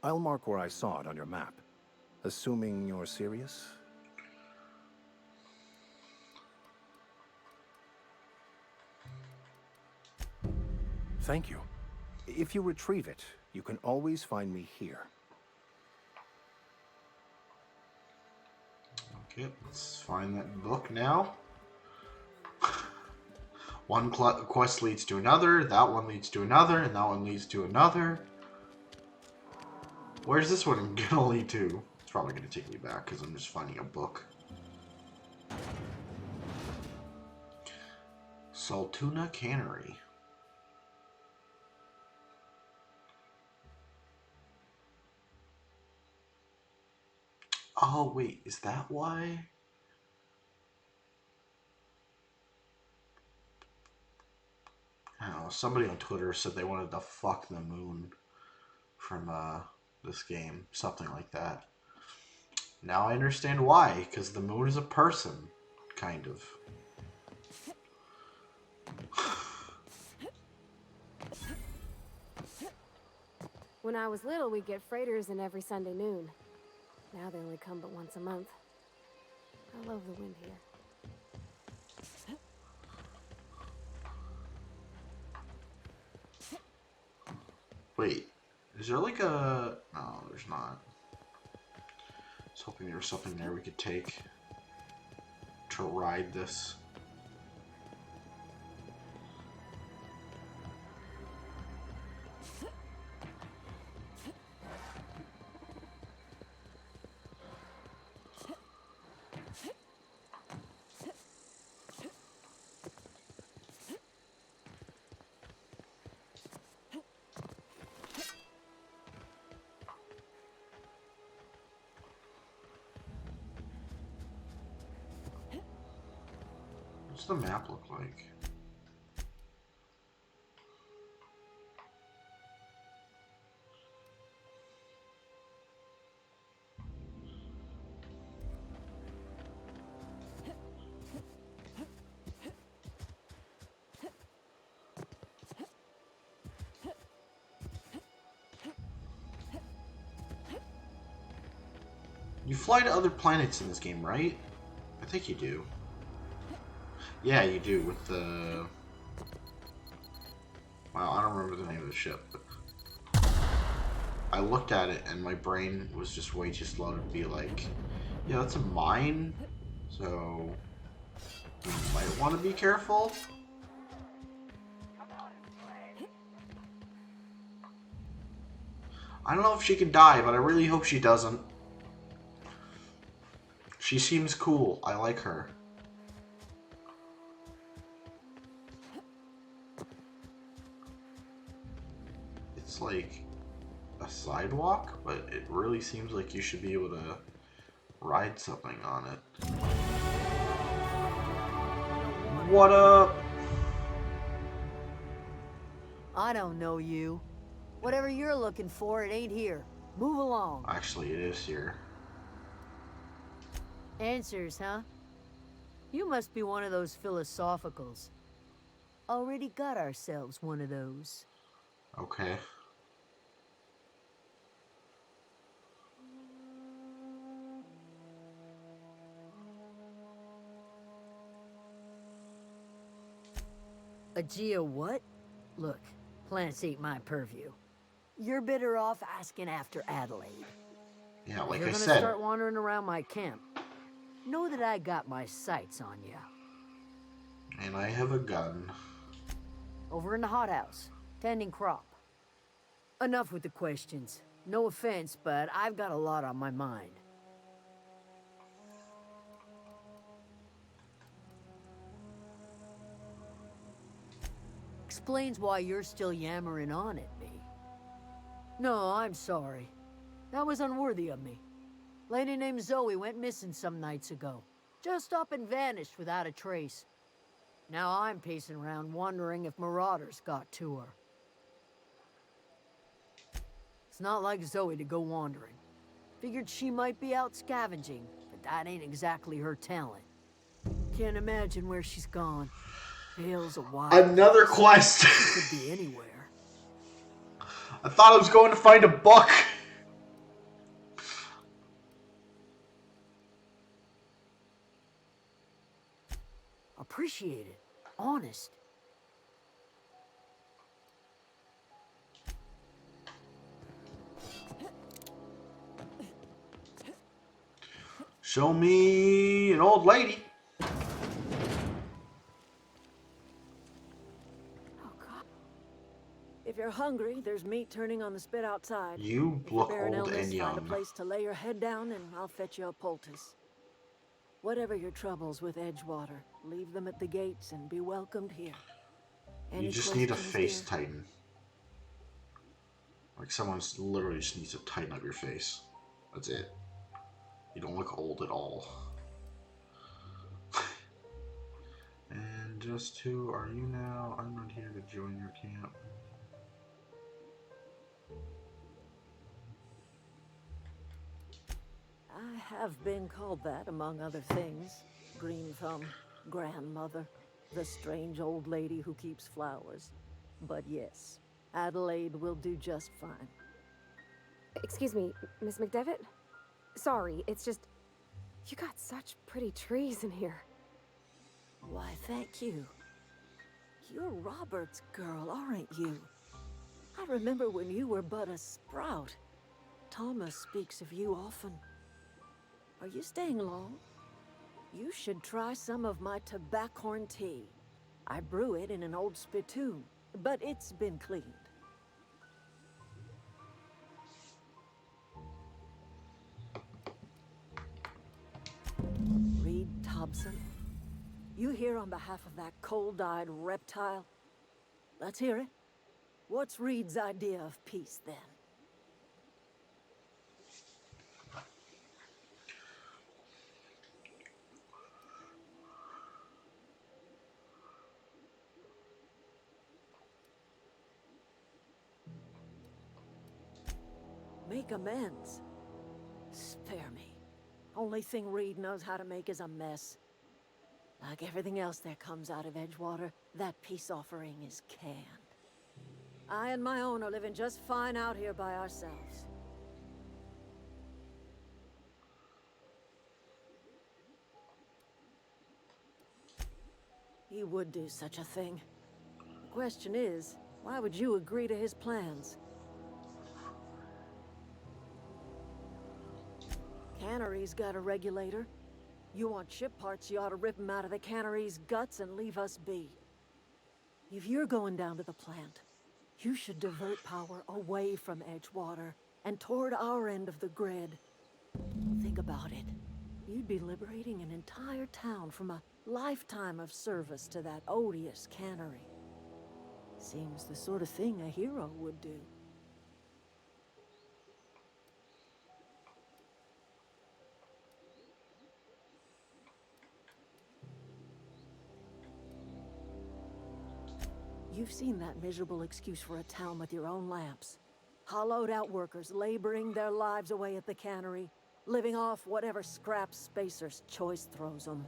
I'll mark where I saw it on your map. Assuming you're serious? Thank you. If you retrieve it, you can always find me here. Okay, let's find that book now. One quest leads to another, that one leads to another, and that one leads to another. Where's this one gonna lead to? It's probably gonna take me back because I'm just finding a book. Saltuna Cannery. Oh, wait, is that why? I don't know, somebody on Twitter said they wanted to fuck the moon from this game. Something like that. Now I understand why, because the moon is a person, kind of. When I was little, we'd get freighters in every Sunday noon. Now they only come but once a month. I love the wind here. Wait, is there like a... No, there's not. I was hoping there was something there we could take to ride this. What's the map look like? You fly to other planets in this game, right? I think you do. Yeah, you do, with the... Well, I don't remember the name of the ship, but... I looked at it and my brain was just way too slow to be like, yeah, that's a mine, so... You might want to be careful. I don't know if she can die, but I really hope she doesn't. She seems cool. I like her. It's like a sidewalk, but it really seems like you should be able to ride something on it. What up? I don't know you. Whatever you're looking for, it ain't here. Move along. Actually, it is here. Answers, huh? You must be one of those philosophicals. Already got ourselves one of those. Okay. A geo what? Look, plants ain't my purview. You're better off asking after Adelaide. Yeah, like You're I gonna said. start wandering around my camp. Know that I got my sights on you. And I have a gun. Over in the hothouse, tending crop. Enough with the questions. No offense, but I've got a lot on my mind. Explains why you're still yammering on at me. No, I'm sorry. That was unworthy of me. Lady named Zoe went missing some nights ago. Just up and vanished without a trace. Now I'm pacing around wondering if marauders got to her. It's not like Zoe to go wandering. Figured she might be out scavenging, but that ain't exactly her talent. Can't imagine where she's gone. Vales of wild. Another quest! She could be anywhere. I thought I was going to find a book! Appreciate it. Honest. Show me an old lady. you're hungry, there's meat turning on the spit outside. You If you look bear an old illness, and find a young. place to lay your head down and I'll fetch you a poultice. Whatever your troubles with Edgewater, leave them at the gates and be welcomed here. You just need a face tighten. Like someone's literally just needs to tighten up your face. That's it. You don't look old at all. And just who are you now? I'm not here to join your camp. I have been called that, among other things. Green Thumb, grandmother, the strange old lady who keeps flowers. But yes, Adelaide will do just fine. Excuse me, Miss McDevitt? Sorry, it's just... You got such pretty trees in here. Why, thank you. You're Robert's girl, aren't you? I remember when you were but a sprout. Thomas speaks of you often. Are you staying long? You should try some of my tobaccorn tea. I brew it in an old spittoon, but it's been cleaned. Reed Thompson? You here on behalf of that cold-eyed reptile? Let's hear it. What's Reed's idea of peace, then? Make amends. Spare me. Only thing Reed knows how to make is a mess. Like everything else that comes out of Edgewater, that peace offering is canned. I and my own are living just fine out here by ourselves. He would do such a thing. The question is, why would you agree to his plans? Cannery's got a regulator. You want ship parts, you ought to rip him out of the cannery's guts and leave us be. If you're going down to the plant, you should divert power away from Edgewater and toward our end of the grid. Think about it. You'd be liberating an entire town from a lifetime of service to that odious cannery. Seems the sort of thing a hero would do. You've seen that miserable excuse for a town with your own lamps. Hollowed out workers laboring their lives away at the cannery, living off whatever scraps Spacer's Choice throws them.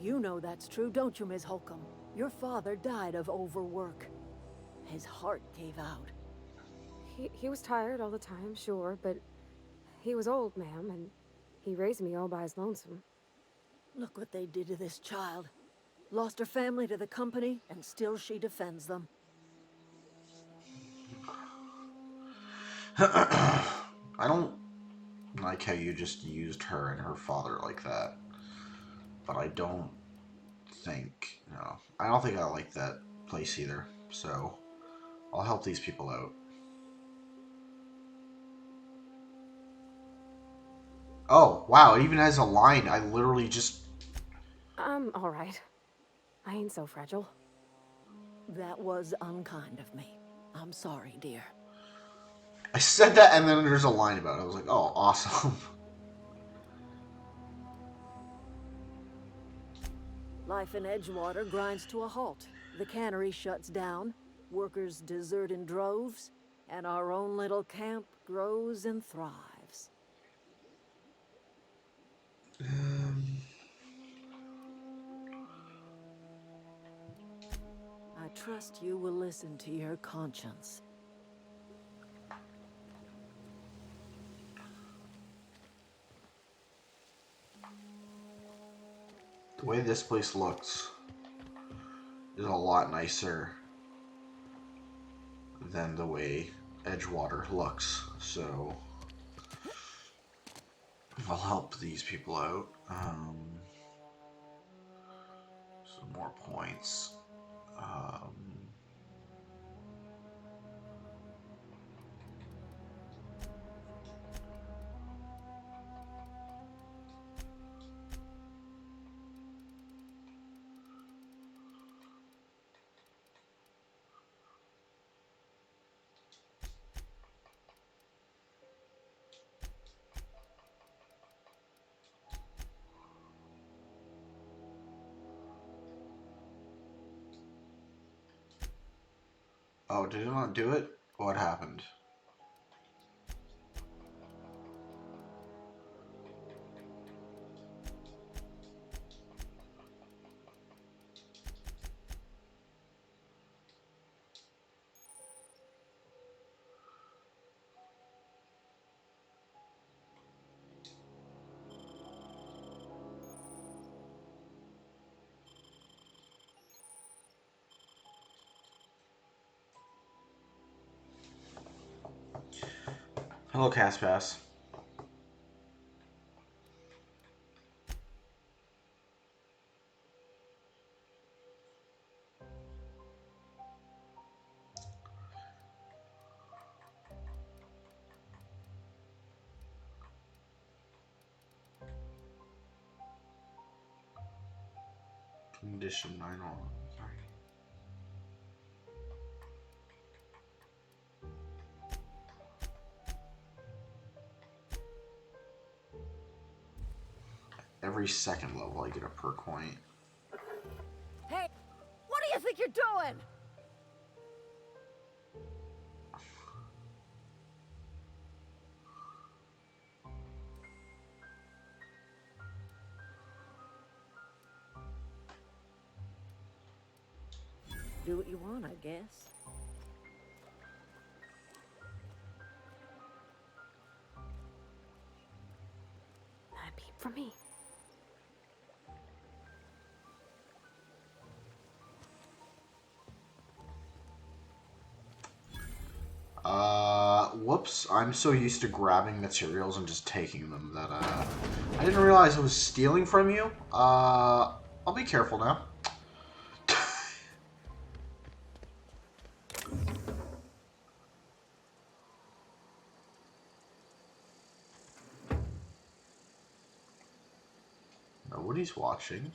You know that's true, don't you, Ms. Holcomb? Your father died of overwork. His heart gave out. He was tired all the time, sure, but he was old, ma'am, and he raised me all by his lonesome. Look what they did to this child. Lost her family to the company, and still she defends them. I don't like how you just used her and her father like that. But I don't think, I don't think I like that place either. So, I'll help these people out. Oh, wow, it even has a line. I literally just... I'm alright. I ain't so fragile. That was unkind of me. I'm sorry, dear. I said that and then there's a line about it. I was like, oh, awesome. Life in Edgewater grinds to a halt. The cannery shuts down, workers desert in droves, and our own little camp grows and thrives. I trust you will listen to your conscience. The way this place looks is a lot nicer than the way Edgewater looks, so I'll help these people out. Some more points. Oh, did it not do it? What happened? Hello, Caspass. Condition 9 on. Sorry. Every second level, I get a perk point. Hey, what do you think you're doing? Do what you want, I guess. Not a peep from me. Whoops. I'm so used to grabbing materials and just taking them that, I didn't realize I was stealing from you. I'll be careful now. Nobody's watching.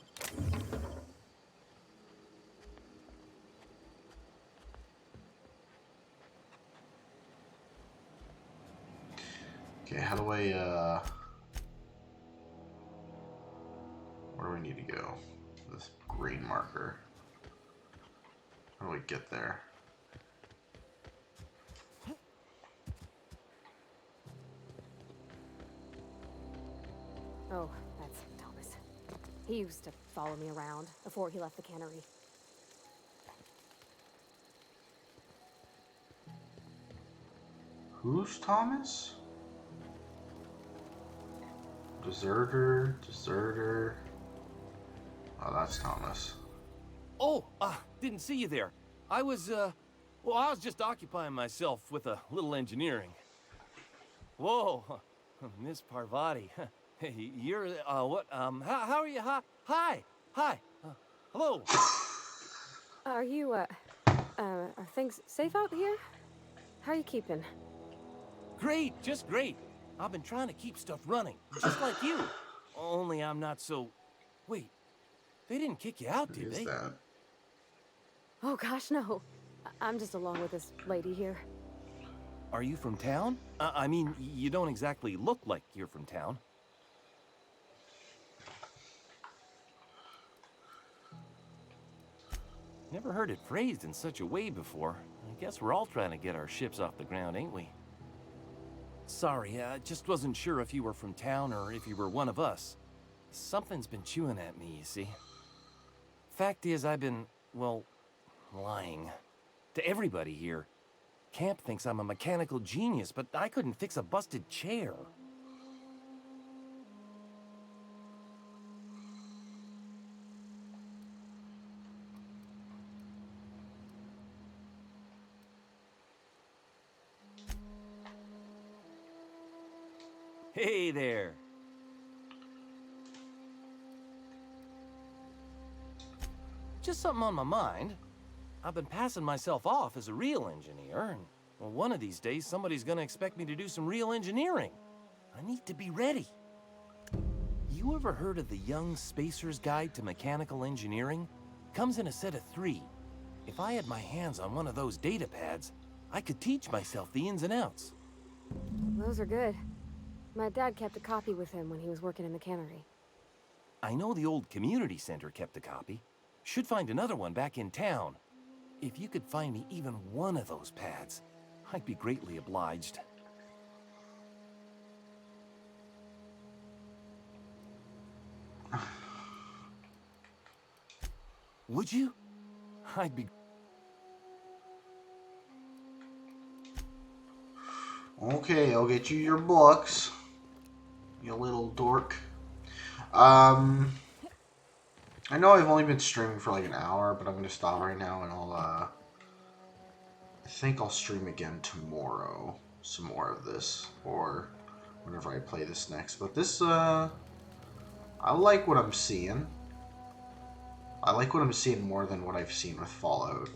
Okay, how do I, where do we need to go? This green marker. How do we get there? Oh, that's Thomas. He used to follow me around before he left the cannery. Who's Thomas? Deserter. Oh, that's Thomas. Oh, didn't see you there. I was just occupying myself with a little engineering. Whoa, Miss Parvati. You're, what, how are you? Hi. Hello. Are you, are things safe out here? How are you keeping? Great, just great. I've been trying to keep stuff running, just like you. Only I'm not so... Wait, they didn't kick you out, did they? That? Oh gosh, no. I'm just along with this lady here. Are you from town? I mean, you don't exactly look like you're from town. Never heard it phrased in such a way before. I guess we're all trying to get our ships off the ground, ain't we? Sorry, I just wasn't sure if you were from town or if you were one of us. Something's been chewing at me, you see. Fact is, I've been, well, lying. To everybody here. Camp thinks I'm a mechanical genius, but I couldn't fix a busted chair. Hey there. Just something on my mind. I've been passing myself off as a real engineer, and well, one of these days somebody's gonna expect me to do some real engineering. I need to be ready. You ever heard of the Young Spacer's Guide to Mechanical Engineering? Comes in a set of 3. If I had my hands on one of those data pads, I could teach myself the ins and outs. Those are good. My dad kept a copy with him when he was working in the cannery. I know the old community center kept a copy. Should find another one back in town. If you could find me even one of those pads, I'd be greatly obliged. Would you? I'd be... Okay, I'll get you your books. You little dork. I know I've only been streaming for like an hour, but I'm going to stop right now and I think I'll stream again tomorrow. Some more of this, or whenever I play this next. But this, I like what I'm seeing. I like what I'm seeing more than what I've seen with Fallout.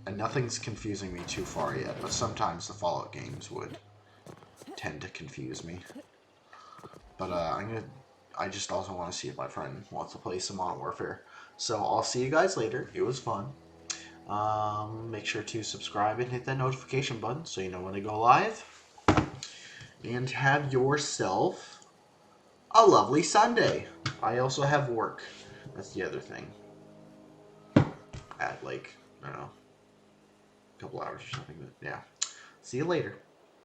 And nothing's confusing me too far yet, but sometimes the Fallout games would tend to confuse me. But I just also want to see if my friend wants to play some Modern Warfare. So I'll see you guys later. It was fun. Make sure to subscribe and hit that notification button so you know when I go live. And have yourself a lovely Sunday. I also have work. That's the other thing. At like, I don't know, a couple hours or something. But yeah. See you later.